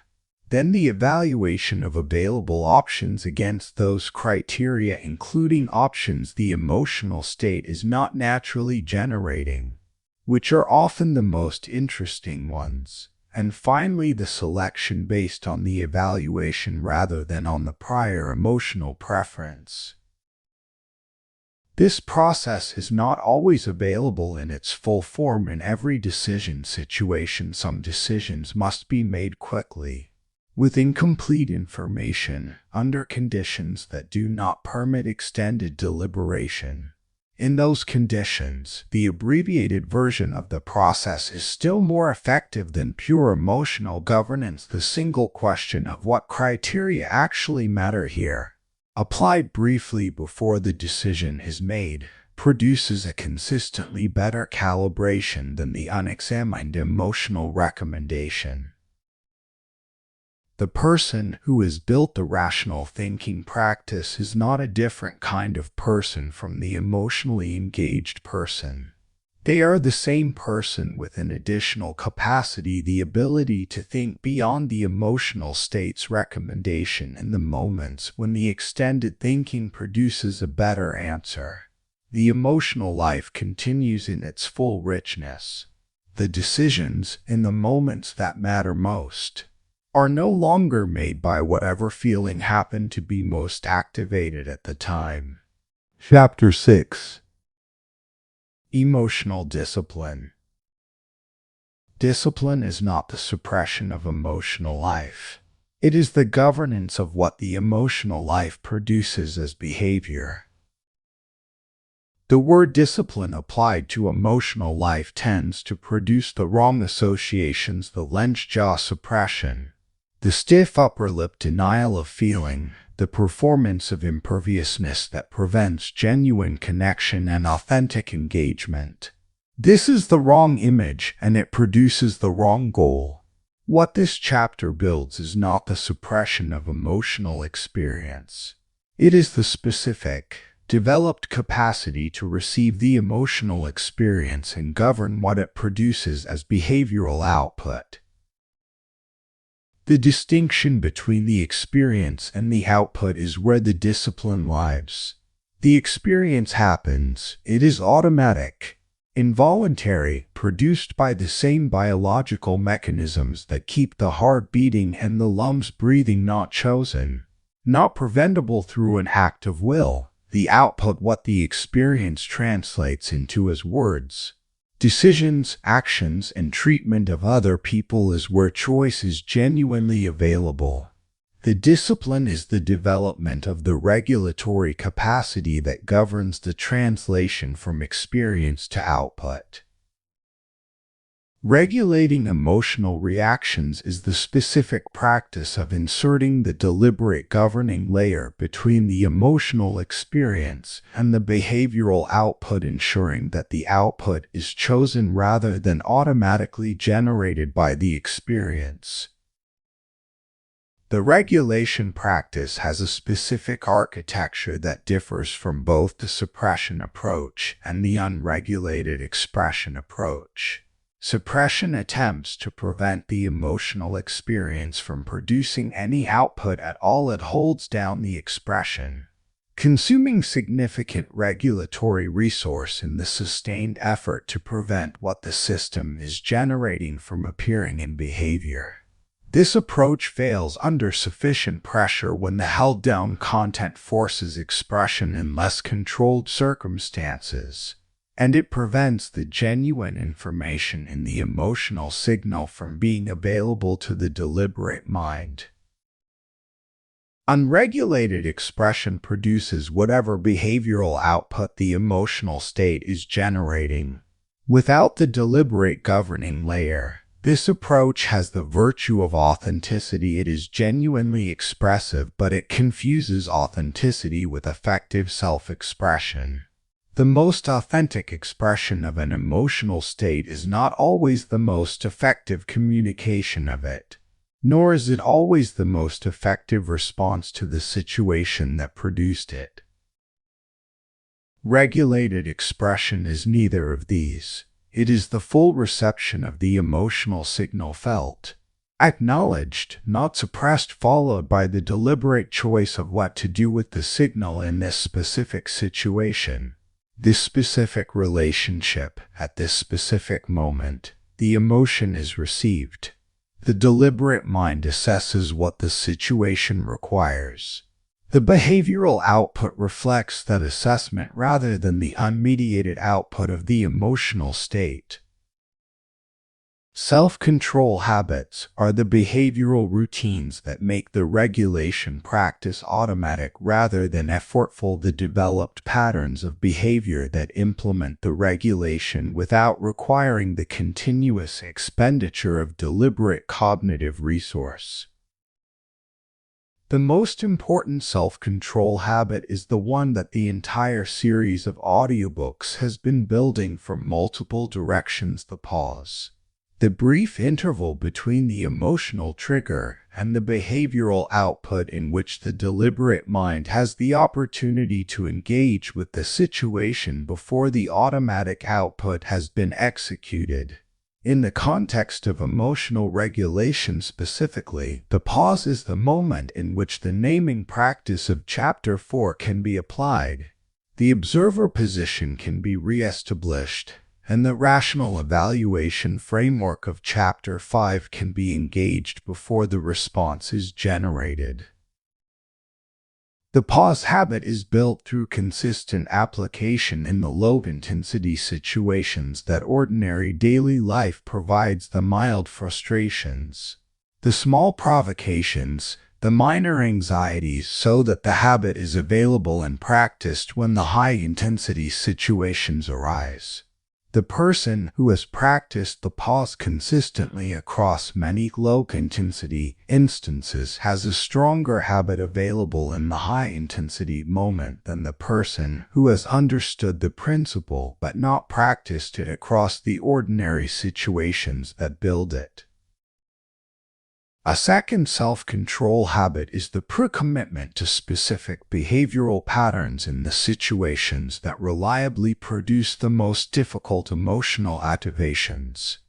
Then the evaluation of available options against those criteria, including options the emotional state is not naturally generating, which are often the most interesting ones. And finally, the selection based on the evaluation rather than on the prior emotional preference. This process is not always available in its full form in every decision situation. Some decisions must be made quickly, with incomplete information, under conditions that do not permit extended deliberation. In those conditions, the abbreviated version of the process is still more effective than pure emotional governance. The single question of what criteria actually matter here, applied briefly before the decision is made, produces a consistently better calibration than the unexamined emotional recommendation. The person who has built the rational thinking practice is not a different kind of person from the emotionally engaged person. They are the same person with an additional capacity, the ability to think beyond the emotional state's recommendation in the moments when the extended thinking produces a better answer. The emotional life continues in its full richness. The decisions, in the moments that matter most, are no longer made by whatever feeling happened to be most activated at the time. Chapter 6. Emotional discipline. Discipline is not the suppression of emotional life. It is the governance of what the emotional life produces as behavior. The word discipline applied to emotional life tends to produce the wrong associations: the clenched jaw suppression, the stiff upper lip denial of feeling, the performance of imperviousness that prevents genuine connection and authentic engagement. This is the wrong image, and it produces the wrong goal. What this chapter builds is not the suppression of emotional experience. It is the specific, developed capacity to receive the emotional experience and govern what it produces as behavioral output. The distinction between the experience and the output is where the discipline lies. The experience happens, it is automatic, involuntary, produced by the same biological mechanisms that keep the heart beating and the lungs breathing, not chosen, not preventable through an act of will. The output, what the experience translates into as words, decisions, actions, and treatment of other people, is where choice is genuinely available. The discipline is the development of the regulatory capacity that governs the translation from experience to output. Regulating emotional reactions is the specific practice of inserting the deliberate governing layer between the emotional experience and the behavioral output, ensuring that the output is chosen rather than automatically generated by the experience. The regulation practice has a specific architecture that differs from both the suppression approach and the unregulated expression approach. Suppression attempts to prevent the emotional experience from producing any output at all. It holds down the expression, consuming significant regulatory resource in the sustained effort to prevent what the system is generating from appearing in behavior. This approach fails under sufficient pressure when the held-down content forces expression in less controlled circumstances, and it prevents the genuine information in the emotional signal from being available to the deliberate mind. Unregulated expression produces whatever behavioral output the emotional state is generating. Without the deliberate governing layer, this approach has the virtue of authenticity. It is genuinely expressive, but it confuses authenticity with effective self-expression. The most authentic expression of an emotional state is not always the most effective communication of it, nor is it always the most effective response to the situation that produced it. Regulated expression is neither of these. It is the full reception of the emotional signal felt, acknowledged, not suppressed, followed by the deliberate choice of what to do with the signal in this specific situation, this specific relationship, at this specific moment. The emotion is received. The deliberate mind assesses what the situation requires. The behavioral output reflects that assessment rather than the unmediated output of the emotional state. Self-control habits are the behavioral routines that make the regulation practice automatic rather than effortful. The developed patterns of behavior that implement the regulation without requiring the continuous expenditure of deliberate cognitive resource. The most important self-control habit is the one that the entire series of audiobooks has been building from multiple directions: the pause. The brief interval between the emotional trigger and the behavioral output in which the deliberate mind has the opportunity to engage with the situation before the automatic output has been executed. In the context of emotional regulation specifically, the pause is the moment in which the naming practice of Chapter 4 can be applied. The observer position can be re-established, and the rational evaluation framework of Chapter 5 can be engaged before the response is generated. The pause habit is built through consistent application in the low-intensity situations that ordinary daily life provides: the mild frustrations, the small provocations, the minor anxieties, so that the habit is available and practiced when the high-intensity situations arise. The person who has practiced the pause consistently across many low-intensity instances has a stronger habit available in the high-intensity moment than the person who has understood the principle but not practiced it across the ordinary situations that build it. A second self-control habit is the pre-commitment to specific behavioral patterns in the situations that reliably produce the most difficult emotional activations.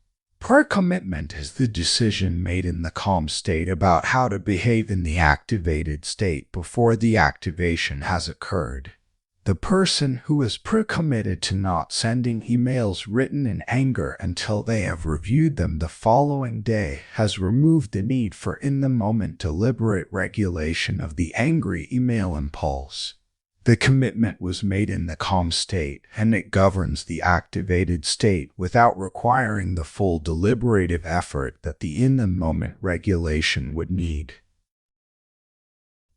Pre-commitment is the decision made in the calm state about how to behave in the activated state before the activation has occurred. The person who is pre-committed to not sending emails written in anger until they have reviewed them the following day has removed the need for in-the-moment deliberate regulation of the angry email impulse. The commitment was made in the calm state, and it governs the activated state without requiring the full deliberative effort that the in-the-moment regulation would need.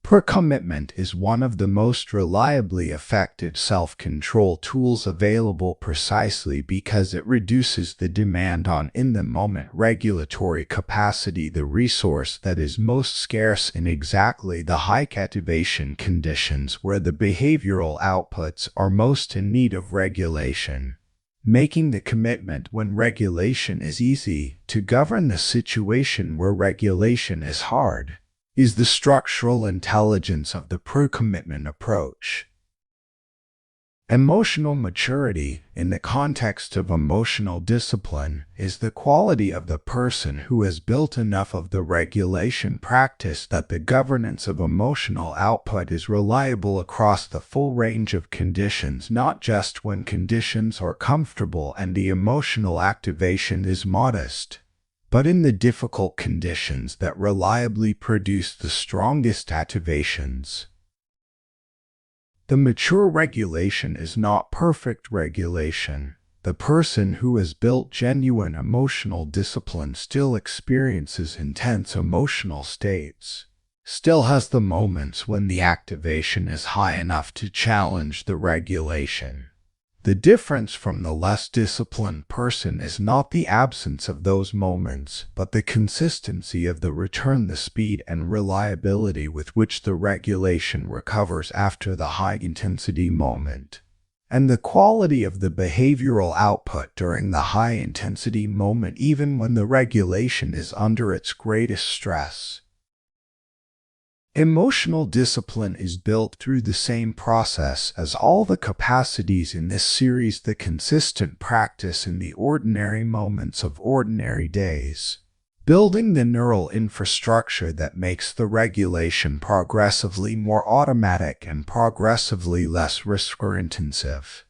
Pre-commitment is one of the most reliably effective self-control tools available precisely because it reduces the demand on in-the-moment regulatory capacity, the resource that is most scarce in exactly the high activation conditions where the behavioral outputs are most in need of regulation. Making the commitment when regulation is easy to govern the situation where regulation is hard. is the structural intelligence of the pre-commitment approach. Emotional maturity, in the context of emotional discipline, is the quality of the person who has built enough of the regulation practice that the governance of emotional output is reliable across the full range of conditions, not just when conditions are comfortable and the emotional activation is modest, but in the difficult conditions that reliably produce the strongest activations. The mature regulation is not perfect regulation. The person who has built genuine emotional discipline still experiences intense emotional states, still has the moments when the activation is high enough to challenge the regulation. The difference from the less disciplined person is not the absence of those moments, but the consistency of the return, the speed and reliability with which the regulation recovers after the high-intensity moment, and the quality of the behavioral output during the high-intensity moment, even when the regulation is under its greatest stress. Emotional discipline is built through the same process as all the capacities in this series, the consistent practice in the ordinary moments of ordinary days, building the neural infrastructure that makes the regulation progressively more automatic and progressively less risk or intensive.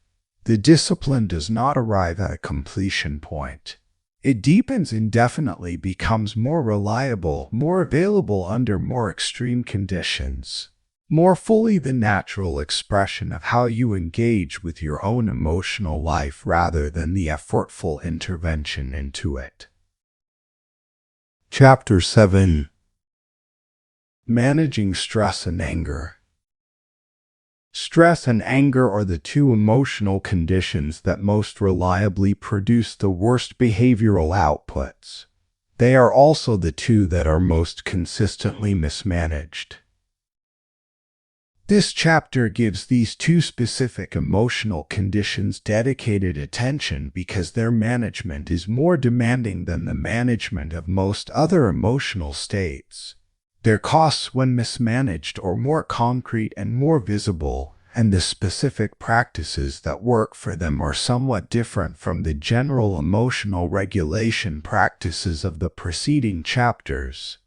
The discipline does not arrive at a completion point. It deepens indefinitely, becomes more reliable, more available under more extreme conditions, more fully the natural expression of how you engage with your own emotional life rather than the effortful intervention into it. Chapter 7: Managing Stress and Anger. Stress and anger are the two emotional conditions that most reliably produce the worst behavioral outputs. They are also the two that are most consistently mismanaged. This chapter gives these two specific emotional conditions dedicated attention because their management is more demanding than the management of most other emotional states. Their costs when mismanaged are more concrete and more visible, and the specific practices that work for them are somewhat different from the general emotional regulation practices of the preceding chapters.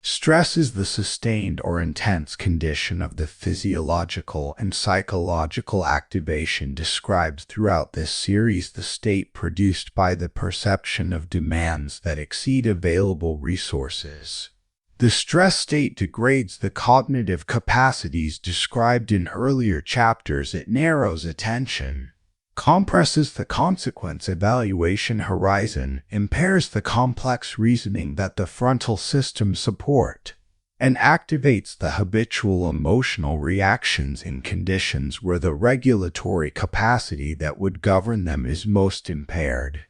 Stress is the sustained or intense condition of the physiological and psychological activation described throughout this series, the state produced by the perception of demands that exceed available resources. The stress state degrades the cognitive capacities described in earlier chapters. It narrows attention, compresses the consequence evaluation horizon, impairs the complex reasoning that the frontal system support, and activates the habitual emotional reactions in conditions where the regulatory capacity that would govern them is most impaired.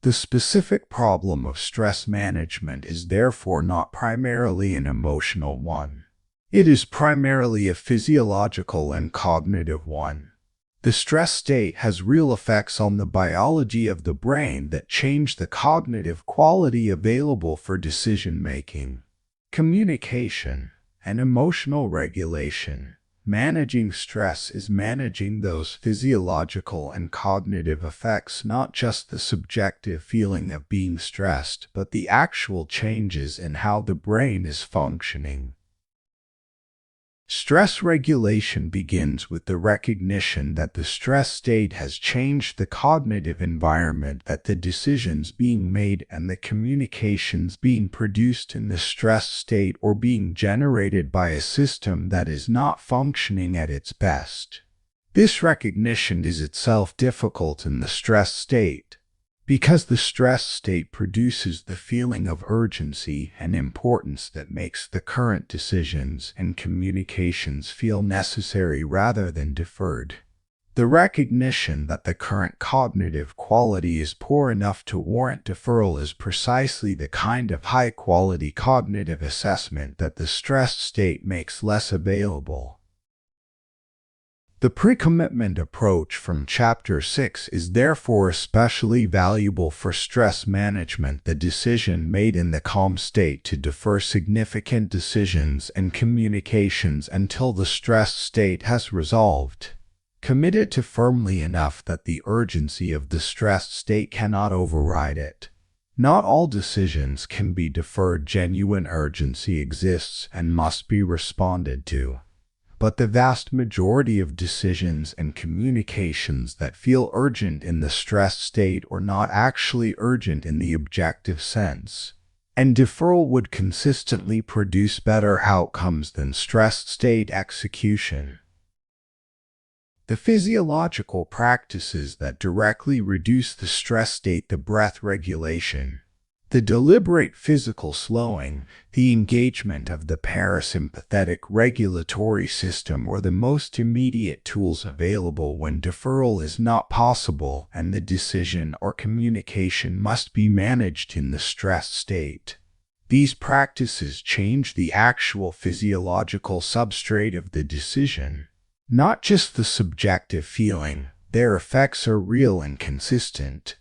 The specific problem of stress management is therefore not primarily an emotional one. It is primarily a physiological and cognitive one. The stress state has real effects on the biology of the brain that change the cognitive quality available for decision-making, communication, and emotional regulation. Managing stress is managing those physiological and cognitive effects, not just the subjective feeling of being stressed, but the actual changes in how the brain is functioning. Stress regulation begins with the recognition that the stress state has changed the cognitive environment, that the decisions being made and the communications being produced in the stress state are being generated by a system that is not functioning at its best. This recognition is itself difficult in the stress state, because the stress state produces the feeling of urgency and importance that makes the current decisions and communications feel necessary rather than deferred. The recognition that the current cognitive quality is poor enough to warrant deferral is precisely the kind of high-quality cognitive assessment that the stress state makes less available. The pre-commitment approach from Chapter 6 is therefore especially valuable for stress management. The decision made in the calm state to defer significant decisions and communications until the stressed state has resolved. Committed to firmly enough that the urgency of the stressed state cannot override it. Not all decisions can be deferred. Genuine urgency exists and must be responded to. But the vast majority of decisions and communications that feel urgent in the stressed state are not actually urgent in the objective sense, and deferral would consistently produce better outcomes than stressed state execution. The physiological practices that directly reduce the stress state: the breath regulation, the deliberate physical slowing, the engagement of the parasympathetic regulatory system are the most immediate tools available when deferral is not possible and the decision or communication must be managed in the stressed state. These practices change the actual physiological substrate of the decision, not just the subjective feeling. Their effects are real and consistent,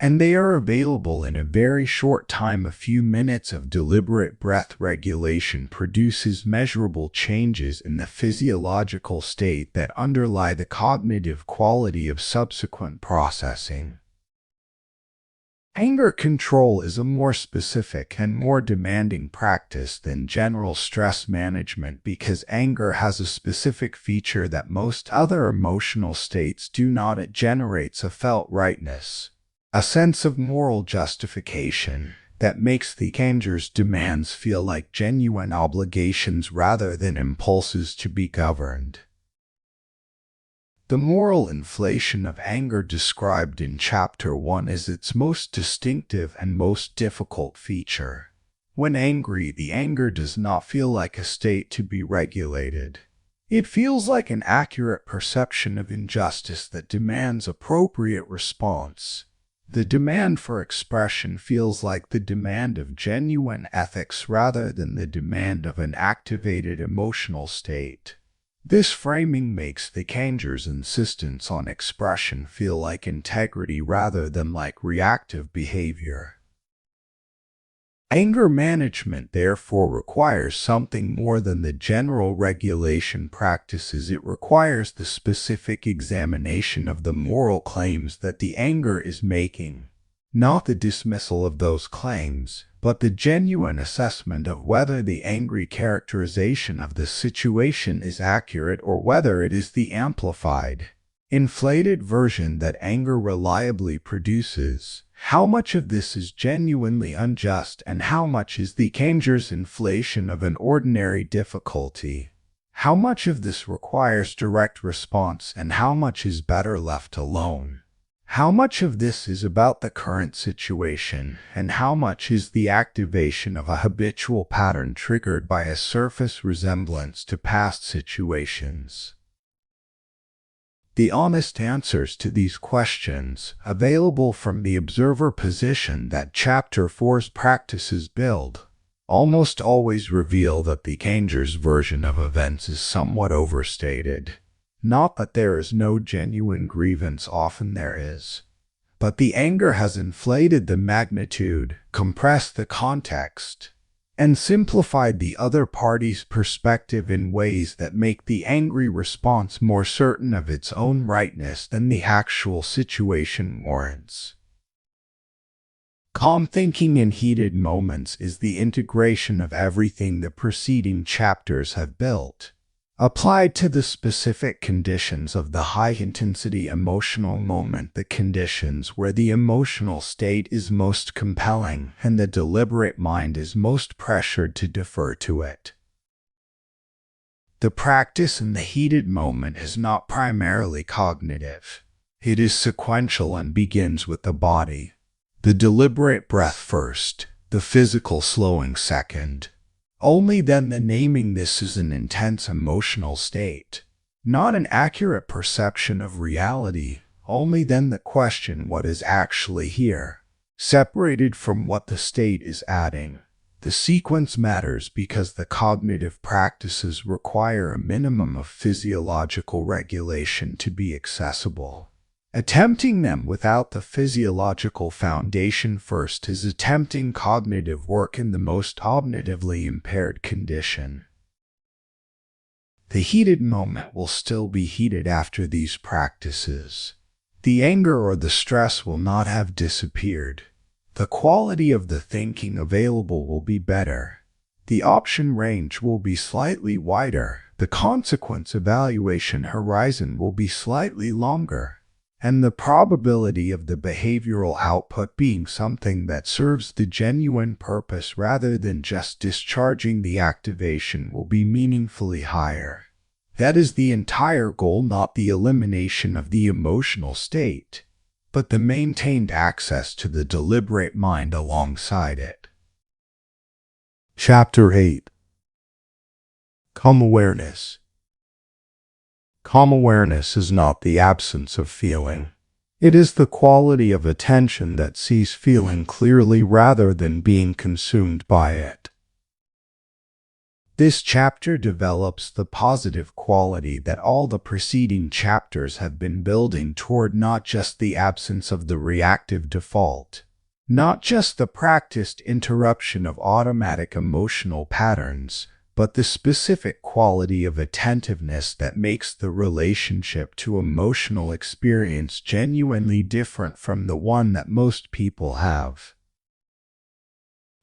and they are available in a very short time. A few minutes of deliberate breath regulation produces measurable changes in the physiological state that underlie the cognitive quality of subsequent processing. Anger control is a more specific and more demanding practice than general stress management because anger has a specific feature that most other emotional states do not. It generates a felt rightness, a sense of moral justification that makes the anger's demands feel like genuine obligations rather than impulses to be governed. The moral inflation of anger described in Chapter 1 is its most distinctive and most difficult feature. When angry, the anger does not feel like a state to be regulated. It feels like an accurate perception of injustice that demands appropriate response. The demand for expression feels like the demand of genuine ethics rather than the demand of an activated emotional state. This framing makes the anger's insistence on expression feel like integrity rather than like reactive behavior. Anger management therefore requires something more than the general regulation practices. It requires the specific examination of the moral claims that the anger is making, not the dismissal of those claims, but the genuine assessment of whether the angry characterization of the situation is accurate or whether it is the amplified, inflated version that anger reliably produces. How much of this is genuinely unjust and how much is the anger's inflation of an ordinary difficulty? How much of this requires direct response and how much is better left alone? How much of this is about the current situation, and how much is the activation of a habitual pattern triggered by a surface resemblance to past situations? The honest answers to these questions, available from the observer position that Chapter 4's practices build, almost always reveal that the anger's version of events is somewhat overstated. Not that there is no genuine grievance, often there is. But the anger has inflated the magnitude, compressed the context, and simplified the other party's perspective in ways that make the angry response more certain of its own rightness than the actual situation warrants. Calm thinking in heated moments is the integration of everything the preceding chapters have built, applied to the specific conditions of the high-intensity emotional moment, the conditions where the emotional state is most compelling and the deliberate mind is most pressured to defer to it. The practice in the heated moment is not primarily cognitive. It is sequential and begins with the body. The deliberate breath first, the physical slowing second. Only then the naming this is an intense emotional state, not an accurate perception of reality. Only then the question what is actually here, separated from what the state is adding. The sequence matters because the cognitive practices require a minimum of physiological regulation to be accessible. Attempting them without the physiological foundation first is attempting cognitive work in the most cognitively impaired condition. The heated moment will still be heated after these practices. The anger or the stress will not have disappeared. The quality of the thinking available will be better. The option range will be slightly wider. The consequence evaluation horizon will be slightly longer. And the probability of the behavioral output being something that serves the genuine purpose rather than just discharging the activation will be meaningfully higher. That is the entire goal, not the elimination of the emotional state, but the maintained access to the deliberate mind alongside it. Chapter 8. Calm Awareness. Calm awareness is not the absence of feeling. It is the quality of attention that sees feeling clearly rather than being consumed by it. This chapter develops the positive quality that all the preceding chapters have been building toward, not just the absence of the reactive default, not just the practiced interruption of automatic emotional patterns, but the specific quality of attentiveness that makes the relationship to emotional experience genuinely different from the one that most people have.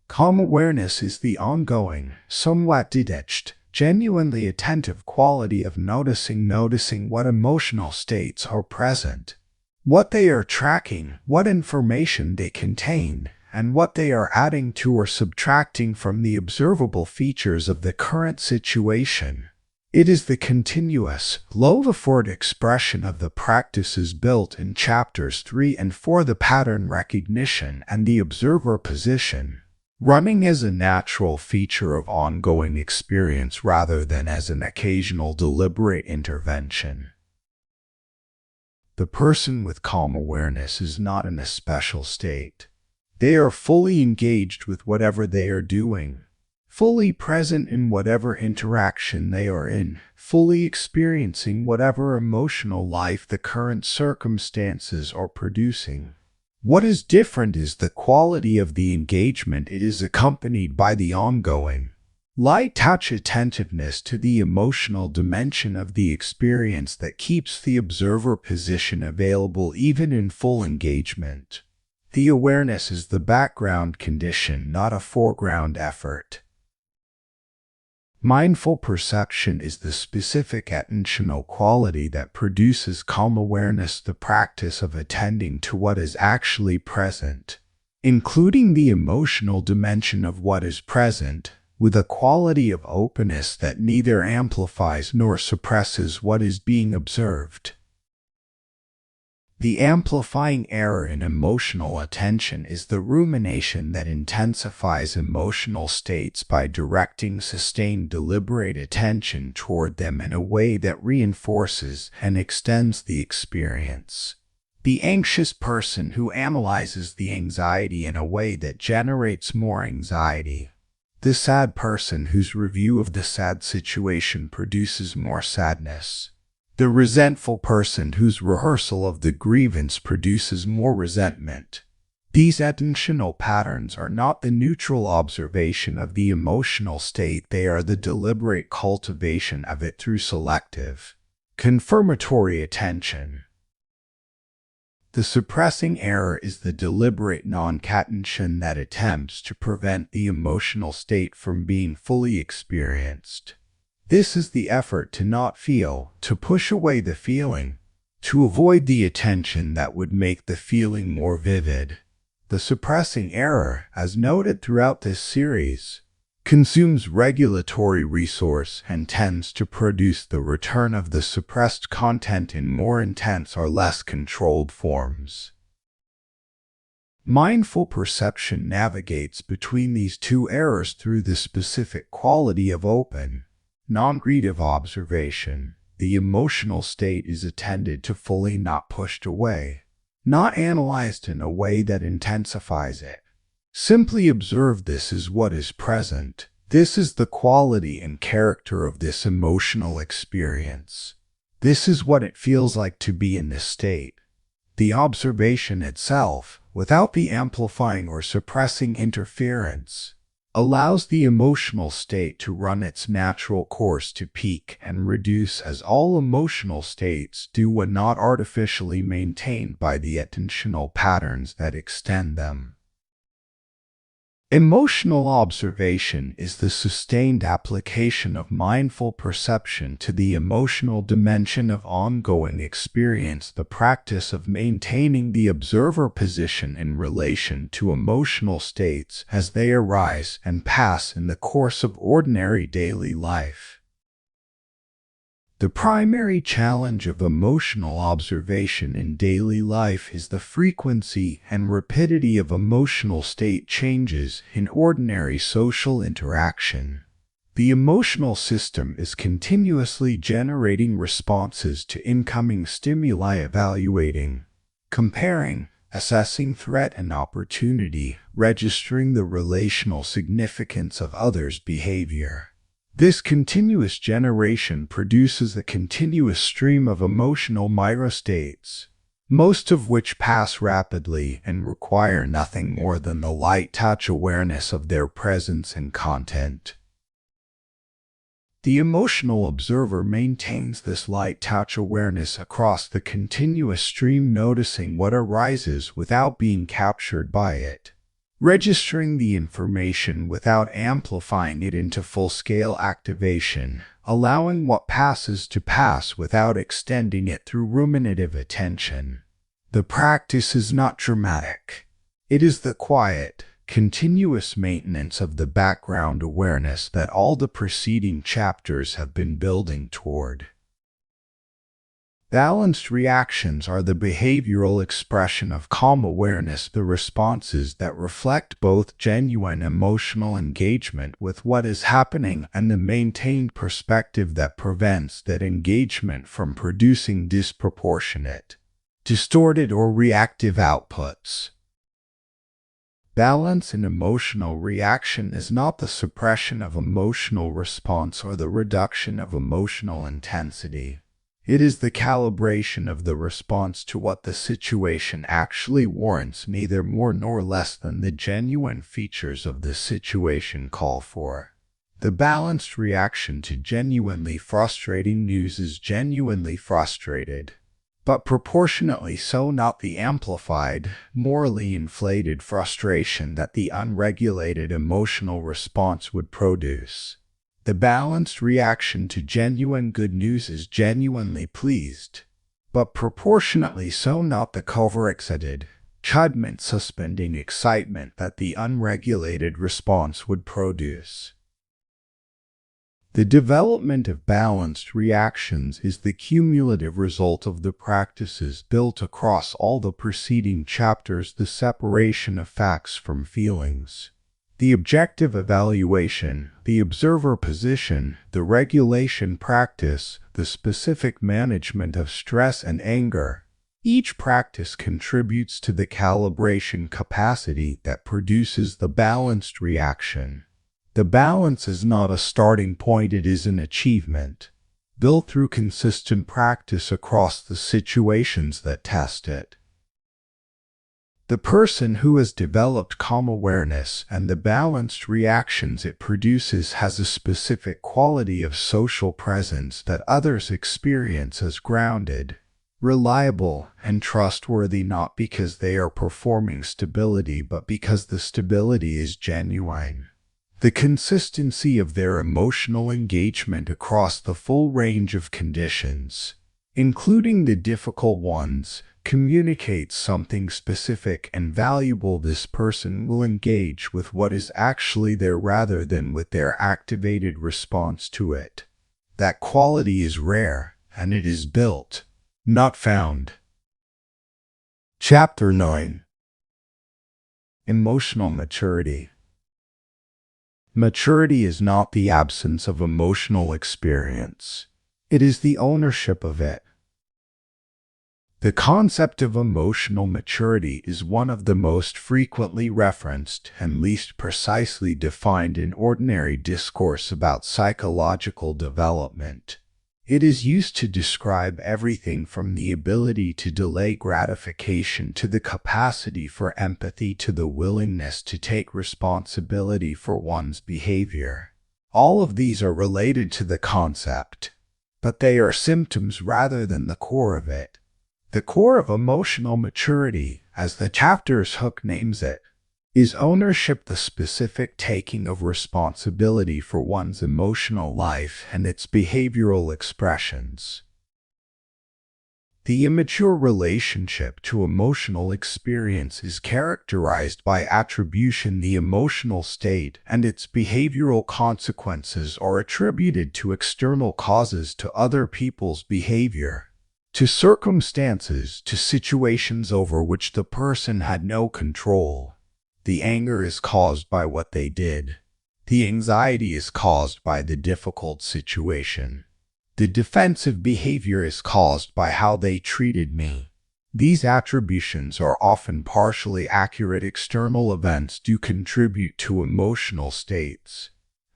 Calm awareness is the ongoing, somewhat detached, genuinely attentive quality of noticing what emotional states are present, what they are tracking, what information they contain, and what they are adding to or subtracting from the observable features of the current situation. It is the continuous, low-effort expression of the practices built in chapters 3 and 4, the pattern recognition and the observer position, running as a natural feature of ongoing experience rather than as an occasional deliberate intervention. The person with calm awareness is not in a special state. They are fully engaged with whatever they are doing, fully present in whatever interaction they are in, fully experiencing whatever emotional life the current circumstances are producing. What is different is the quality of the engagement. It is accompanied by the ongoing, light-touch attentiveness to the emotional dimension of the experience that keeps the observer position available even in full engagement. The awareness is the background condition, not a foreground effort. Mindful perception is the specific attentional quality that produces calm awareness, the practice of attending to what is actually present, including the emotional dimension of what is present, with a quality of openness that neither amplifies nor suppresses what is being observed. The amplifying error in emotional attention is the rumination that intensifies emotional states by directing sustained deliberate attention toward them in a way that reinforces and extends the experience. The anxious person who analyzes the anxiety in a way that generates more anxiety. The sad person whose review of the sad situation produces more sadness. The resentful person whose rehearsal of the grievance produces more resentment. These attentional patterns are not the neutral observation of the emotional state, they are the deliberate cultivation of it through selective, confirmatory attention. The suppressing error is the deliberate non-attention that attempts to prevent the emotional state from being fully experienced. This is the effort to not feel, to push away the feeling, to avoid the attention that would make the feeling more vivid. The suppressing error, as noted throughout this series, consumes regulatory resource and tends to produce the return of the suppressed content in more intense or less controlled forms. Mindful perception navigates between these two errors through the specific quality of open, non-greetive observation. The emotional state is attended to fully, not pushed away, not analyzed in a way that intensifies it. Simply observe this is what is present. This is the quality and character of this emotional experience. This is what it feels like to be in this state. The observation itself, without the amplifying or suppressing interference, allows the emotional state to run its natural course to peak and reduce, as all emotional states do when not artificially maintained by the attentional patterns that extend them. Emotional observation is the sustained application of mindful perception to the emotional dimension of ongoing experience, the practice of maintaining the observer position in relation to emotional states as they arise and pass in the course of ordinary daily life. The primary challenge of emotional observation in daily life is the frequency and rapidity of emotional state changes in ordinary social interaction. The emotional system is continuously generating responses to incoming stimuli, evaluating, comparing, assessing threat and opportunity, registering the relational significance of others' behavior. This continuous generation produces a continuous stream of emotional microstates, most of which pass rapidly and require nothing more than the light touch awareness of their presence and content. The emotional observer maintains this light touch awareness across the continuous stream, noticing what arises without being captured by it, registering the information without amplifying it into full-scale activation, allowing what passes to pass without extending it through ruminative attention. The practice is not dramatic. It is the quiet, continuous maintenance of the background awareness that all the preceding chapters have been building toward. Balanced reactions are the behavioral expression of calm awareness, the responses that reflect both genuine emotional engagement with what is happening and the maintained perspective that prevents that engagement from producing disproportionate, distorted, or reactive outputs. Balance in emotional reaction is not the suppression of emotional response or the reduction of emotional intensity. It is the calibration of the response to what the situation actually warrants, neither more nor less than the genuine features of the situation call for. The balanced reaction to genuinely frustrating news is genuinely frustrated, but proportionately so, not the amplified, morally inflated frustration that the unregulated emotional response would produce. The balanced reaction to genuine good news is genuinely pleased, but proportionately so, not the overexcited, judgment-suspending excitement that the unregulated response would produce. The development of balanced reactions is the cumulative result of the practices built across all the preceding chapters: the separation of facts from feelings, the objective evaluation, the observer position, the regulation practice, the specific management of stress and anger. Each practice contributes to the calibration capacity that produces the balanced reaction. The balance is not a starting point, it is an achievement, built through consistent practice across the situations that test it. The person who has developed calm awareness and the balanced reactions it produces has a specific quality of social presence that others experience as grounded, reliable, and trustworthy, not because they are performing stability, but because the stability is genuine. The consistency of their emotional engagement across the full range of conditions, including the difficult ones, communicates something specific and valuable. This person will engage with what is actually there rather than with their activated response to it. That quality is rare, and it is built, not found. Chapter 9. Emotional maturity. Maturity is not the absence of emotional experience. It is the ownership of it. The concept of emotional maturity is one of the most frequently referenced and least precisely defined in ordinary discourse about psychological development. It is used to describe everything from the ability to delay gratification to the capacity for empathy to the willingness to take responsibility for one's behavior. All of these are related to the concept, but they are symptoms rather than the core of it. The core of emotional maturity, as the chapter's hook names it, is ownership, the specific taking of responsibility for one's emotional life and its behavioral expressions. The immature relationship to emotional experience is characterized by attribution. The emotional state and its behavioral consequences are attributed to external causes, to other people's behavior, to circumstances, to situations over which the person had no control. The anger is caused by what they did. The anxiety is caused by the difficult situation. The defensive behavior is caused by how they treated me. These attributions are often partially accurate. External events do contribute to emotional states,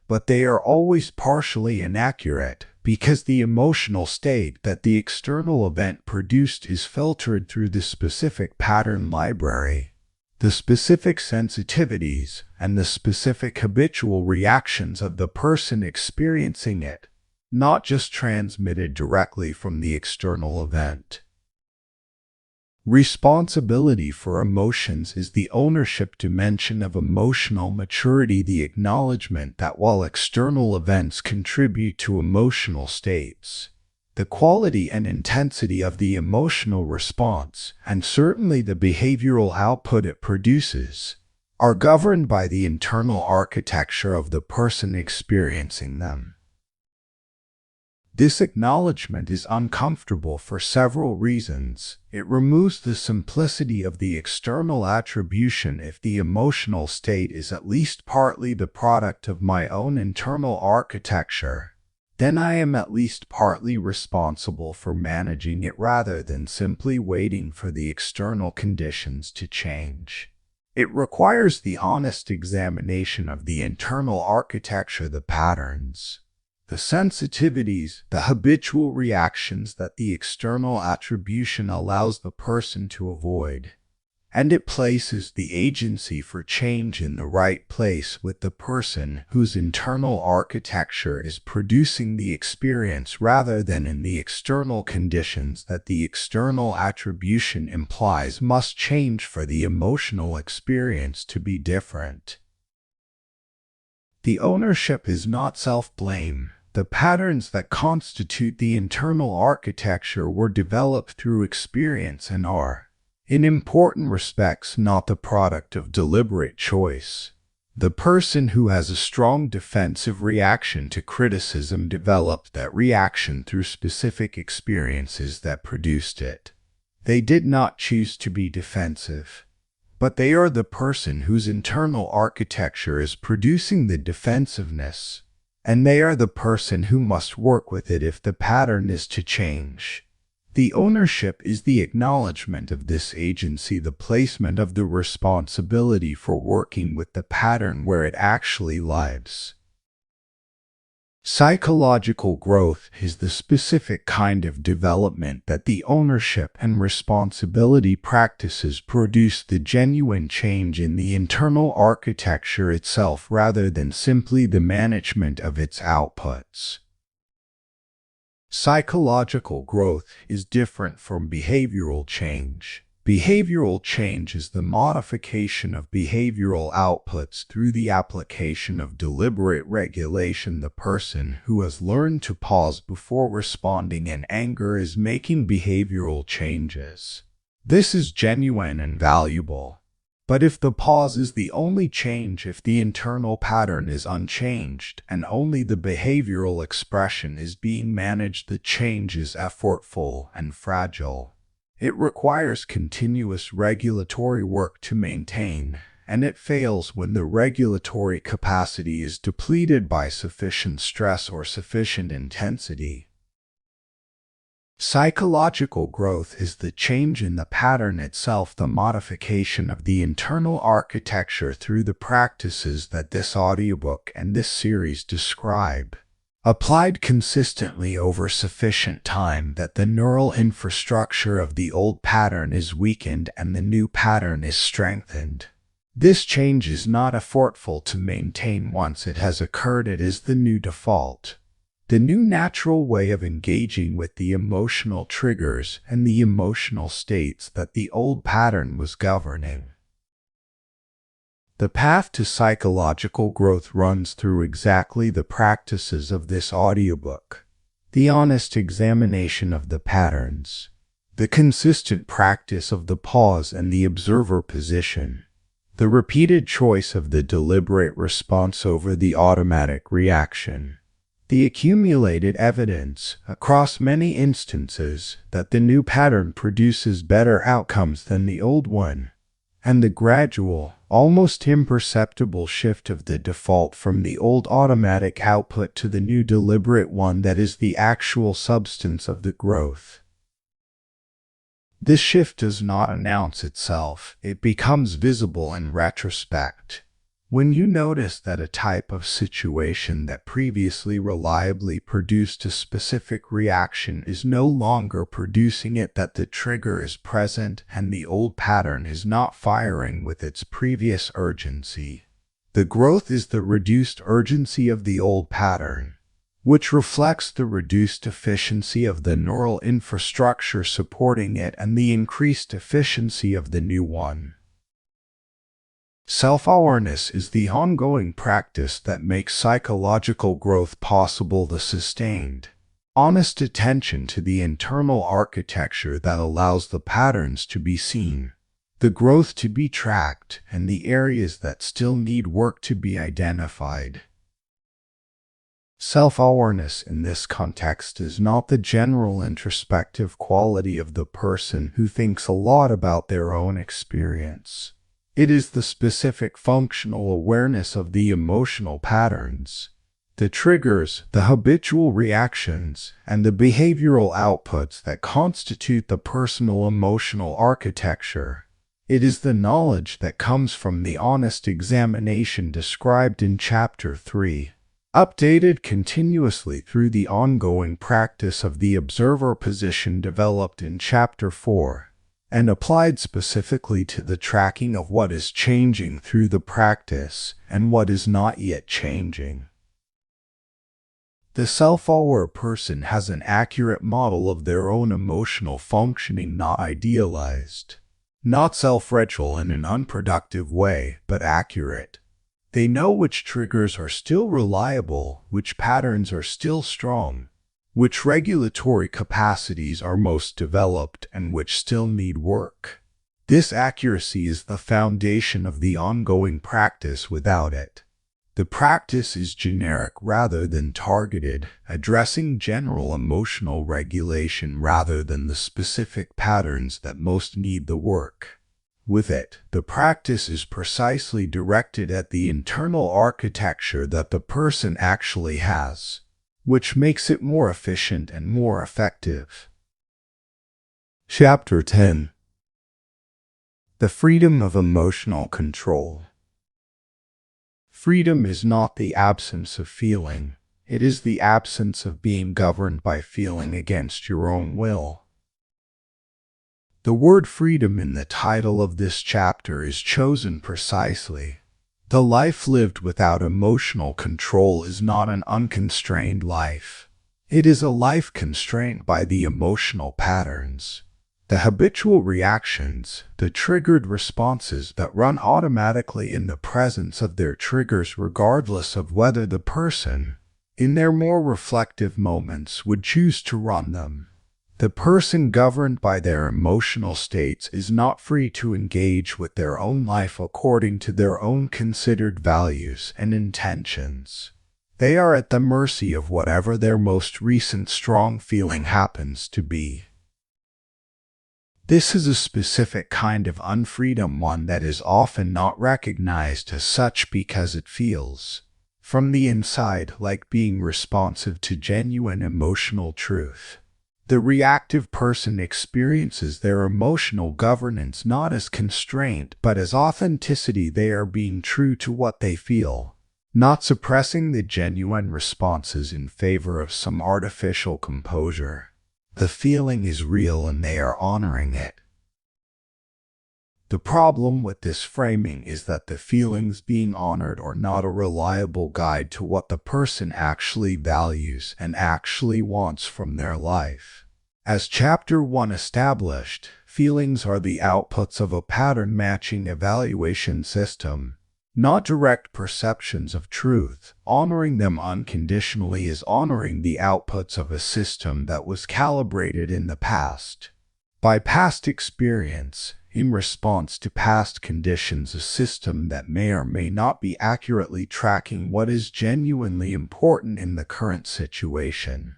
but they are always partially inaccurate, because the emotional state that the external event produced is filtered through the specific pattern library, the specific sensitivities, and the specific habitual reactions of the person experiencing it, not just transmitted directly from the external event. Responsibility for emotions is the ownership dimension of emotional maturity, the acknowledgement that while external events contribute to emotional states, the quality and intensity of the emotional response, and certainly the behavioral output it produces, are governed by the internal architecture of the person experiencing them. This acknowledgement is uncomfortable for several reasons. It removes the simplicity of the external attribution. If the emotional state is at least partly the product of my own internal architecture, then I am at least partly responsible for managing it rather than simply waiting for the external conditions to change. It requires the honest examination of the internal architecture, the patterns, the sensitivities, the habitual reactions that the external attribution allows the person to avoid, and it places the agency for change in the right place with the person whose internal architecture is producing the experience rather than in the external conditions that the external attribution implies must change for the emotional experience to be different. The ownership is not self-blame. The patterns that constitute the internal architecture were developed through experience and are, in important respects, not the product of deliberate choice. The person who has a strong defensive reaction to criticism developed that reaction through specific experiences that produced it. They did not choose to be defensive, but they are the person whose internal architecture is producing the defensiveness, and they are the person who must work with it if the pattern is to change. The ownership is the acknowledgement of this agency, the placement of the responsibility for working with the pattern where it actually lives. Psychological growth is the specific kind of development that the ownership and responsibility practices produce, the genuine change in the internal architecture itself rather than simply the management of its outputs. Psychological growth is different from behavioral change. Behavioral change is the modification of behavioral outputs through the application of deliberate regulation. The person who has learned to pause before responding in anger is making behavioral changes. This is genuine and valuable. But if the pause is the only change, if the internal pattern is unchanged and only the behavioral expression is being managed, the change is effortful and fragile. It requires continuous regulatory work to maintain, and it fails when the regulatory capacity is depleted by sufficient stress or sufficient intensity. Psychological growth is the change in the pattern itself, the modification of the internal architecture through the practices that this audiobook and this series describe. Applied consistently over sufficient time that the neural infrastructure of the old pattern is weakened and the new pattern is strengthened. This change is not effortful to maintain once it has occurred. It is the new default. The new natural way of engaging with the emotional triggers and the emotional states that the old pattern was governing. The path to psychological growth runs through exactly the practices of this audiobook. The honest examination of the patterns. The consistent practice of the pause and the observer position. The repeated choice of the deliberate response over the automatic reaction. The accumulated evidence, across many instances, that the new pattern produces better outcomes than the old one, and the gradual, almost imperceptible shift of the default from the old automatic output to the new deliberate one that is the actual substance of the growth. This shift does not announce itself, it becomes visible in retrospect. When you notice that a type of situation that previously reliably produced a specific reaction is no longer producing it, that the trigger is present and the old pattern is not firing with its previous urgency. The growth is the reduced urgency of the old pattern, which reflects the reduced efficiency of the neural infrastructure supporting it and the increased efficiency of the new one. Self-awareness is the ongoing practice that makes psychological growth possible. The sustained, honest attention to the internal architecture that allows the patterns to be seen, the growth to be tracked, and the areas that still need work to be identified. Self-awareness in this context is not the general introspective quality of the person who thinks a lot about their own experience. It is the specific functional awareness of the emotional patterns, the triggers, the habitual reactions, and the behavioral outputs that constitute the personal emotional architecture. It is the knowledge that comes from the honest examination described in Chapter 3, updated continuously through the ongoing practice of the observer position developed in Chapter 4. And applied specifically to the tracking of what is changing through the practice and what is not yet changing. The self-aware person has an accurate model of their own emotional functioning, not idealized, not self-referential in an unproductive way, but accurate. They know which triggers are still reliable, which patterns are still strong, which regulatory capacities are most developed and which still need work. This accuracy is the foundation of the ongoing practice. Without it, the practice is generic rather than targeted, addressing general emotional regulation rather than the specific patterns that most need the work. With it, the practice is precisely directed at the internal architecture that the person actually has, which makes it more efficient and more effective. Chapter 10. The freedom of emotional control. Freedom is not the absence of feeling. It is the absence of being governed by feeling against your own will. The word freedom in the title of this chapter is chosen precisely. The life lived without emotional control is not an unconstrained life. It is a life constrained by the emotional patterns, the habitual reactions, the triggered responses that run automatically in the presence of their triggers regardless of whether the person, in their more reflective moments, would choose to run them. The person governed by their emotional states is not free to engage with their own life according to their own considered values and intentions. They are at the mercy of whatever their most recent strong feeling happens to be. This is a specific kind of unfreedom, one that is often not recognized as such because it feels, from the inside, like being responsive to genuine emotional truth. The reactive person experiences their emotional governance not as constraint but as authenticity. They are being true to what they feel, not suppressing the genuine responses in favor of some artificial composure. The feeling is real and they are honoring it. The problem with this framing is that the feelings being honored are not a reliable guide to what the person actually values and actually wants from their life. As Chapter 1 established, feelings are the outputs of a pattern-matching evaluation system, not direct perceptions of truth. Honoring them unconditionally is honoring the outputs of a system that was calibrated in the past, by past experience, in response to past conditions, a system that may or may not be accurately tracking what is genuinely important in the current situation.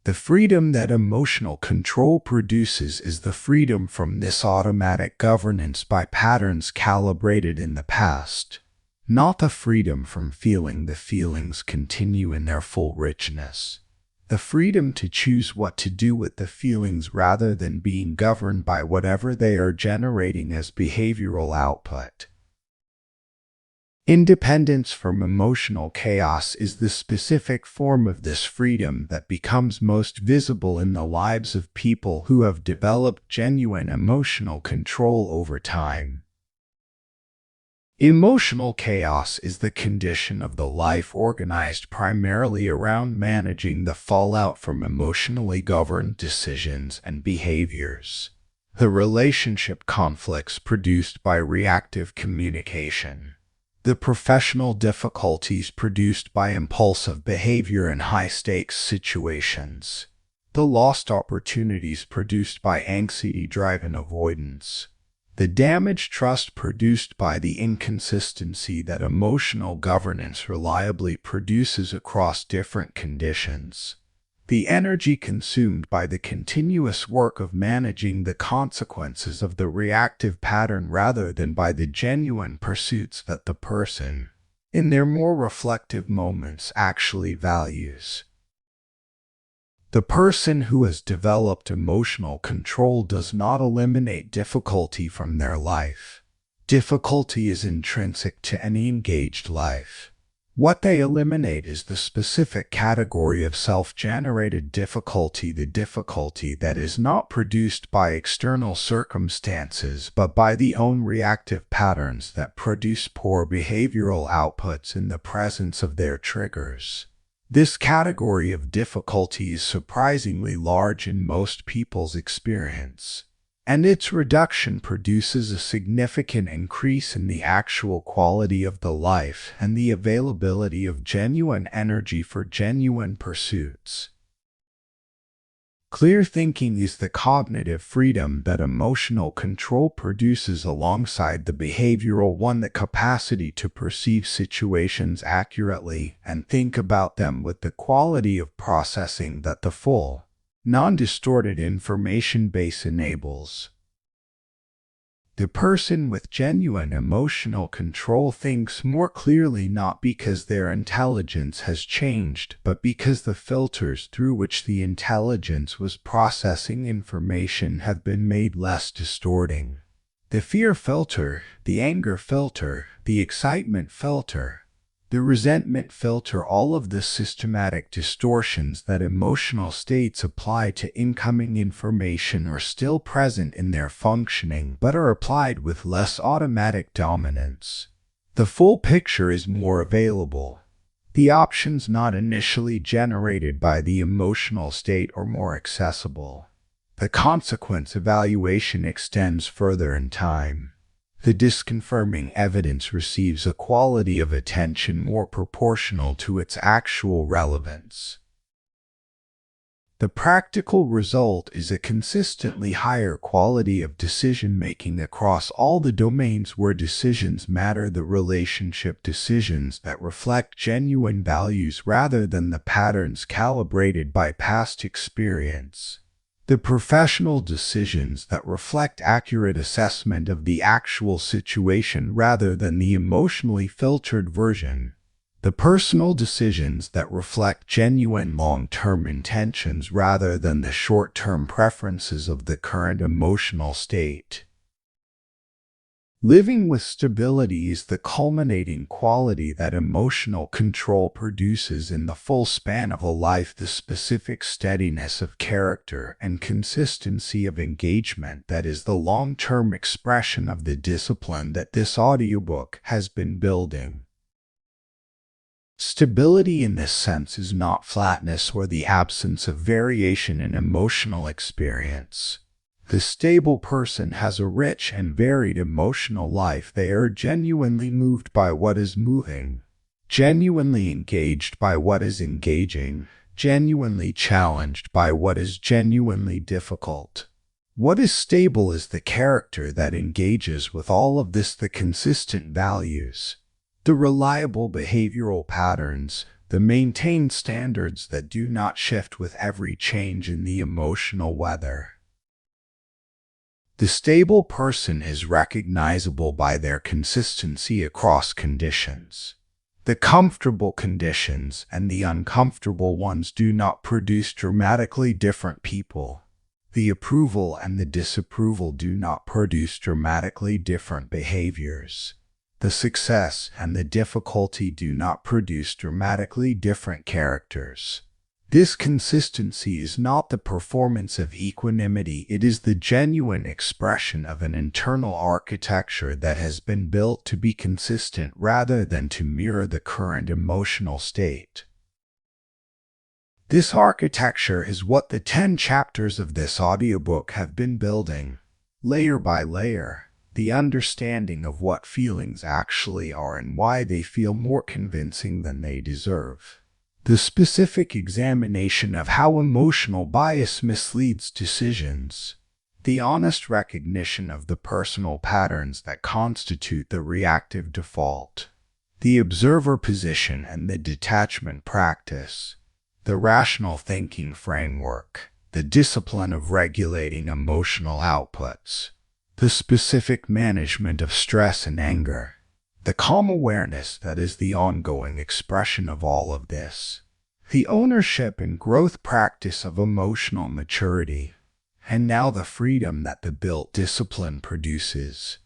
The freedom that emotional control produces is the freedom from this automatic governance by patterns calibrated in the past, not the freedom from feeling the feelings continue in their full richness. The freedom to choose what to do with the feelings rather than being governed by whatever they are generating as behavioral output. Independence from emotional chaos is the specific form of this freedom that becomes most visible in the lives of people who have developed genuine emotional control over time. Emotional chaos is the condition of the life organized primarily around managing the fallout from emotionally governed decisions and behaviors. The relationship conflicts produced by reactive communication, the professional difficulties produced by impulsive behavior in high-stakes situations, the lost opportunities produced by anxiety-driven avoidance, the damaged trust produced by the inconsistency that emotional governance reliably produces across different conditions, the energy consumed by the continuous work of managing the consequences of the reactive pattern rather than by the genuine pursuits that the person, in their more reflective moments, actually values. The person who has developed emotional control does not eliminate difficulty from their life. Difficulty is intrinsic to any engaged life. What they eliminate is the specific category of self-generated difficulty, the difficulty that is not produced by external circumstances but by the own reactive patterns that produce poor behavioral outputs in the presence of their triggers. This category of difficulty is surprisingly large in most people's experience, and its reduction produces a significant increase in the actual quality of the life and the availability of genuine energy for genuine pursuits. Clear thinking is the cognitive freedom that emotional control produces alongside the behavioral one, the capacity to perceive situations accurately and think about them with the quality of processing that the full, non-distorted information base enables. The person with genuine emotional control thinks more clearly not because their intelligence has changed, but because the filters through which the intelligence was processing information have been made less distorting. The fear filter, the anger filter, the excitement filter, the resentment filter, all of the systematic distortions that emotional states apply to incoming information are still present in their functioning but are applied with less automatic dominance. The full picture is more available. The options not initially generated by the emotional state are more accessible. The consequence evaluation extends further in time. The disconfirming evidence receives a quality of attention more proportional to its actual relevance. The practical result is a consistently higher quality of decision-making across all the domains where decisions matter, the relationship decisions that reflect genuine values rather than the patterns calibrated by past experience. The professional decisions that reflect accurate assessment of the actual situation rather than the emotionally filtered version. The personal decisions that reflect genuine long-term intentions rather than the short-term preferences of the current emotional state. Living with stability is the culminating quality that emotional control produces in the full span of a life. The specific steadiness of character and consistency of engagement that is the long-term expression of the discipline that this audiobook has been building. Stability in this sense is not flatness or the absence of variation in emotional experience. The stable person has a rich and varied emotional life. They are genuinely moved by what is moving, genuinely engaged by what is engaging, genuinely challenged by what is genuinely difficult. What is stable is the character that engages with all of this, the consistent values, the reliable behavioral patterns, the maintained standards that do not shift with every change in the emotional weather. The stable person is recognizable by their consistency across conditions. The comfortable conditions and the uncomfortable ones do not produce dramatically different people. The approval and the disapproval do not produce dramatically different behaviors. The success and the difficulty do not produce dramatically different characters. This consistency is not the performance of equanimity, it is the genuine expression of an internal architecture that has been built to be consistent rather than to mirror the current emotional state. This architecture is what the 10 chapters of this audiobook have been building, layer by layer. The understanding of what feelings actually are and why they feel more convincing than they deserve. The specific examination of how emotional bias misleads decisions. The honest recognition of the personal patterns that constitute the reactive default. The observer position and the detachment practice. The rational thinking framework. The discipline of regulating emotional outputs. The specific management of stress and anger. The calm awareness that is the ongoing expression of all of this. The ownership and growth practice of emotional maturity. And now the freedom that the built discipline produces.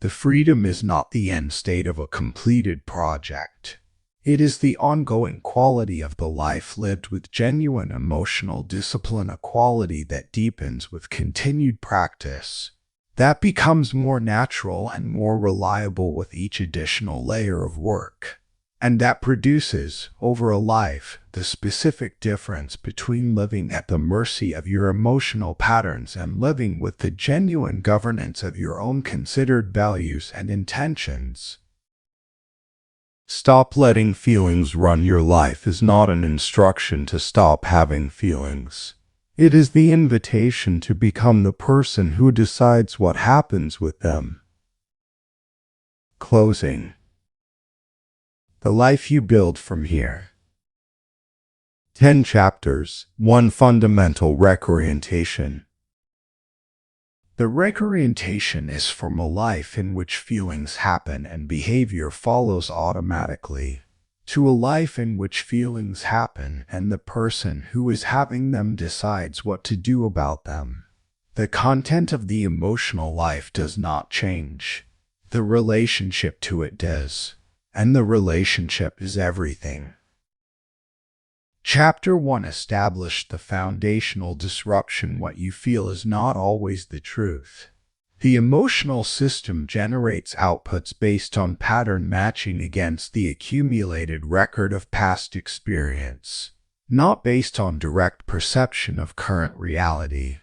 The freedom is not the end state of a completed project. It is the ongoing quality of the life lived with genuine emotional discipline, a quality that deepens with continued practice, that becomes more natural and more reliable with each additional layer of work, and that produces, over a life, the specific difference between living at the mercy of your emotional patterns and living with the genuine governance of your own considered values and intentions. Stop letting feelings run your life is not an instruction to stop having feelings. It is the invitation to become the person who decides what happens with them. Closing. The life you build from here. 10 chapters, 1 fundamental reorientation. The reorientation is from a life in which feelings happen and behavior follows automatically, to a life in which feelings happen and the person who is having them decides what to do about them. The content of the emotional life does not change. The relationship to it does, and the relationship is everything. Chapter 1 established the foundational disruption. What you feel is not always the truth. The emotional system generates outputs based on pattern matching against the accumulated record of past experience, not based on direct perception of current reality.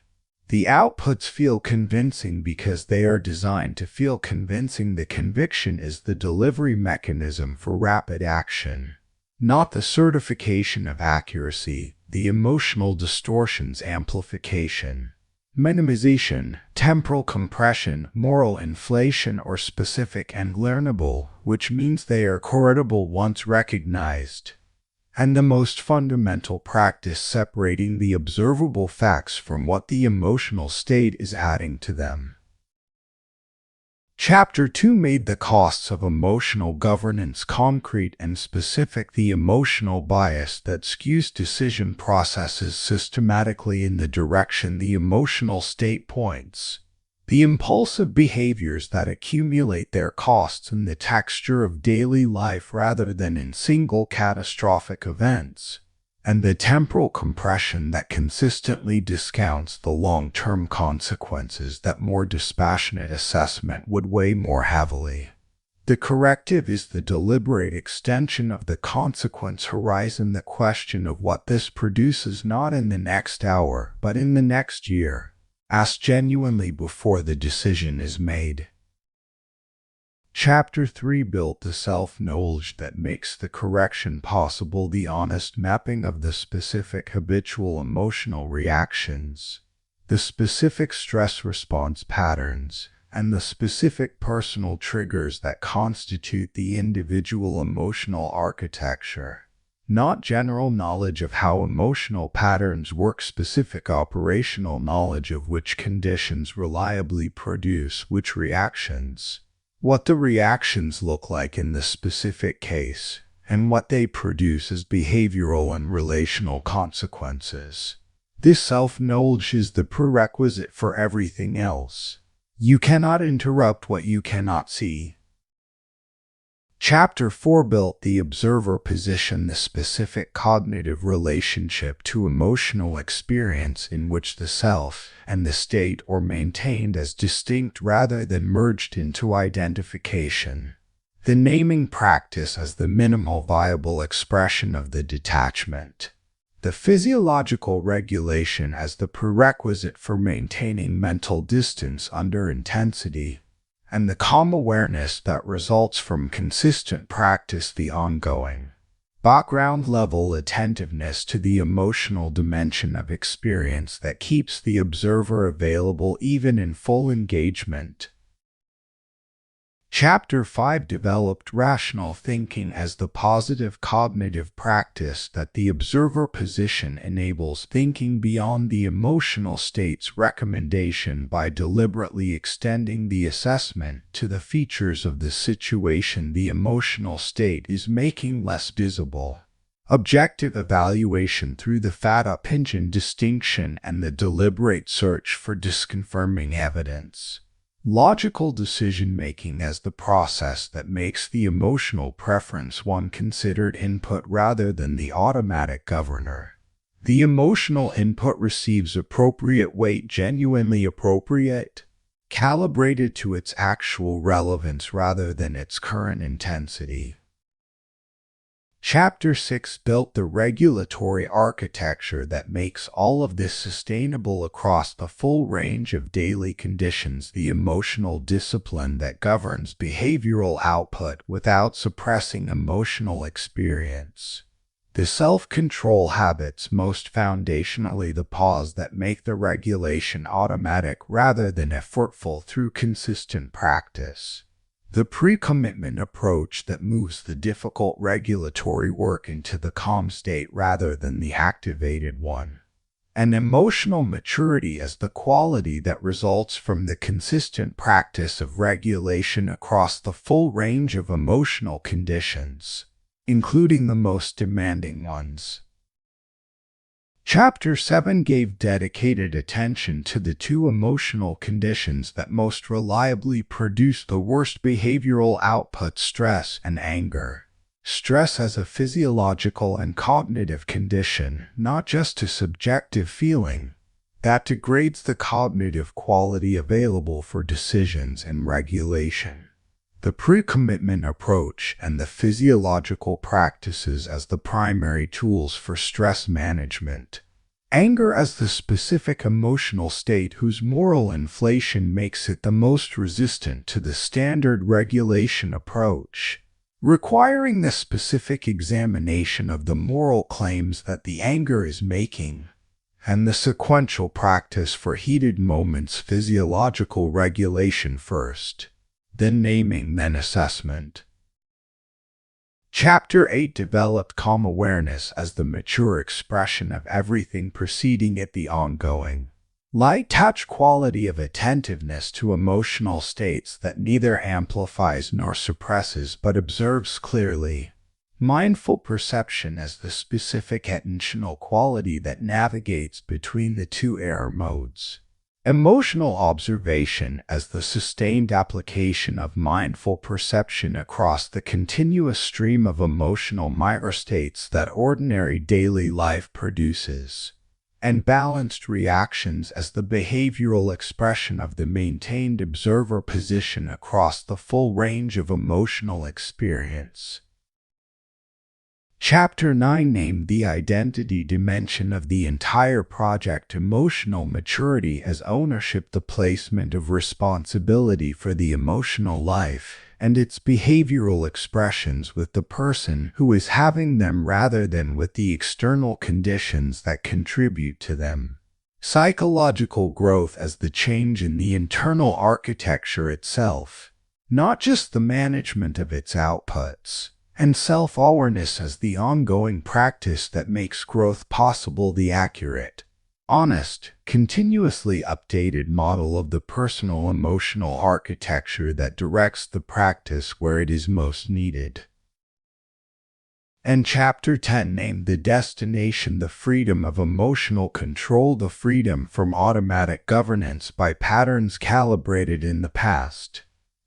The outputs feel convincing because they are designed to feel convincing. The conviction is the delivery mechanism for rapid action, not the certification of accuracy. The emotional distortions amplification, minimization, temporal compression, moral inflation or specific and learnable, which means they are correctable once recognized, and the most fundamental practice separating the observable facts from what the emotional state is adding to them. Chapter 2 made the costs of emotional governance concrete and specific. The emotional bias that skews decision processes systematically in the direction the emotional state points. The impulsive behaviors that accumulate their costs in the texture of daily life rather than in single catastrophic events, and the temporal compression that consistently discounts the long-term consequences that more dispassionate assessment would weigh more heavily. The corrective is the deliberate extension of the consequence horizon, the question of what this produces not in the next hour, but in the next year. Ask genuinely before the decision is made. Chapter 3 built the self-knowledge that makes the correction possible, the honest mapping of the specific habitual emotional reactions, the specific stress response patterns, and the specific personal triggers that constitute the individual emotional architecture. Not general knowledge of how emotional patterns work, specific operational knowledge of which conditions reliably produce which reactions, what the reactions look like in the specific case, and what they produce as behavioral and relational consequences. This self-knowledge is the prerequisite for everything else. You cannot interrupt what you cannot see. Chapter 4 built the observer position, the specific cognitive relationship to emotional experience in which the self and the state are maintained as distinct rather than merged into identification. The naming practice as the minimal viable expression of the detachment. The physiological regulation as the prerequisite for maintaining mental distance under intensity, and the calm awareness that results from consistent practice, the ongoing, background-level attentiveness to the emotional dimension of experience that keeps the observer available even in full engagement. Chapter 5 developed rational thinking as the positive cognitive practice that the observer position enables thinking beyond the emotional state's recommendation by deliberately extending the assessment to the features of the situation the emotional state is making less visible. Objective evaluation through the fat-up-engine distinction and the deliberate search for disconfirming evidence. Logical decision-making as the process that makes the emotional preference one considered input rather than the automatic governor. The emotional input receives appropriate weight, genuinely appropriate, calibrated to its actual relevance rather than its current intensity. Chapter 6 built the regulatory architecture that makes all of this sustainable across the full range of daily conditions, the emotional discipline that governs behavioral output without suppressing emotional experience. The self-control habits, most foundationally the pause that make the regulation automatic rather than effortful through consistent practice. The pre-commitment approach that moves the difficult regulatory work into the calm state rather than the activated one. And emotional maturity as the quality that results from the consistent practice of regulation across the full range of emotional conditions, including the most demanding ones. Chapter 7 gave dedicated attention to the two emotional conditions that most reliably produce the worst behavioral output: stress and anger. Stress as a physiological and cognitive condition, not just a subjective feeling, that degrades the cognitive quality available for decisions and regulation. The pre-commitment approach and the physiological practices as the primary tools for stress management. Anger as the specific emotional state whose moral inflation makes it the most resistant to the standard regulation approach, requiring the specific examination of the moral claims that the anger is making, and the sequential practice for heated moments: physiological regulation first, then naming, then assessment. Chapter 8 developed calm awareness as the mature expression of everything preceding it, the ongoing, light touch quality of attentiveness to emotional states that neither amplifies nor suppresses but observes clearly. Mindful perception as the specific attentional quality that navigates between the two error modes. Emotional observation as the sustained application of mindful perception across the continuous stream of emotional microstates that ordinary daily life produces. And balanced reactions as the behavioral expression of the maintained observer position across the full range of emotional experience. Chapter 9 named the identity dimension of the entire project emotional maturity as ownership, the placement of responsibility for the emotional life and its behavioral expressions with the person who is having them rather than with the external conditions that contribute to them. Psychological growth as the change in the internal architecture itself, not just the management of its outputs. And self-awareness as the ongoing practice that makes growth possible, the accurate, honest, continuously updated model of the personal emotional architecture that directs the practice where it is most needed. And Chapter 10 named the destination the freedom of emotional control, the freedom from automatic governance by patterns calibrated in the past,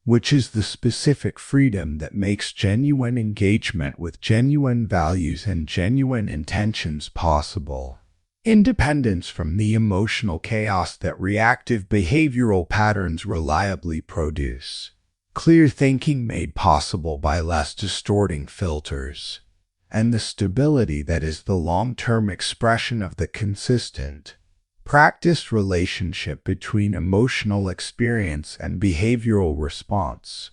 which is the specific freedom that makes genuine engagement with genuine values and genuine intentions possible. Independence from the emotional chaos that reactive behavioral patterns reliably produce. Clear thinking made possible by less distorting filters. And the stability that is the long-term expression of the consistent, practiced relationship between emotional experience and behavioral response.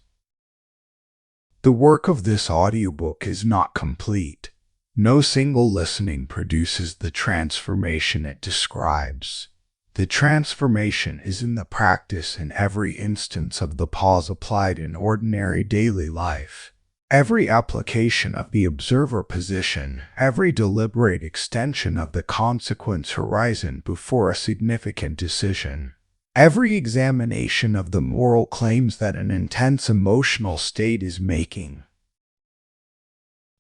The work of this audiobook is not complete. No single listening produces the transformation it describes. The transformation is in the practice in every instance of the pause applied in ordinary daily life. Every application of the observer position, every deliberate extension of the consequence horizon before a significant decision, every examination of the moral claims that an intense emotional state is making.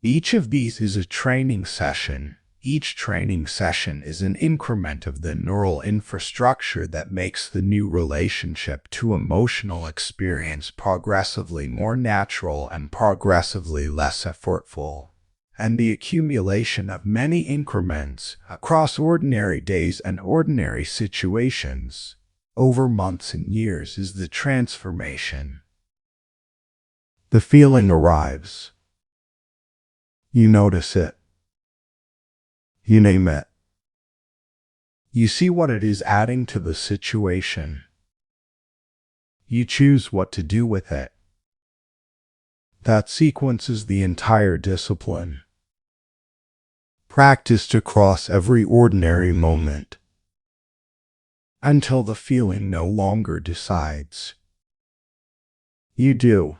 Each of these is a training session. Each training session is an increment of the neural infrastructure that makes the new relationship to emotional experience progressively more natural and progressively less effortful. And the accumulation of many increments across ordinary days and ordinary situations over months and years is the transformation. The feeling arrives. You notice it. You name it. You see what it is adding to the situation. You choose what to do with it. That sequences the entire discipline, practiced across every ordinary moment, until the feeling no longer decides. You do.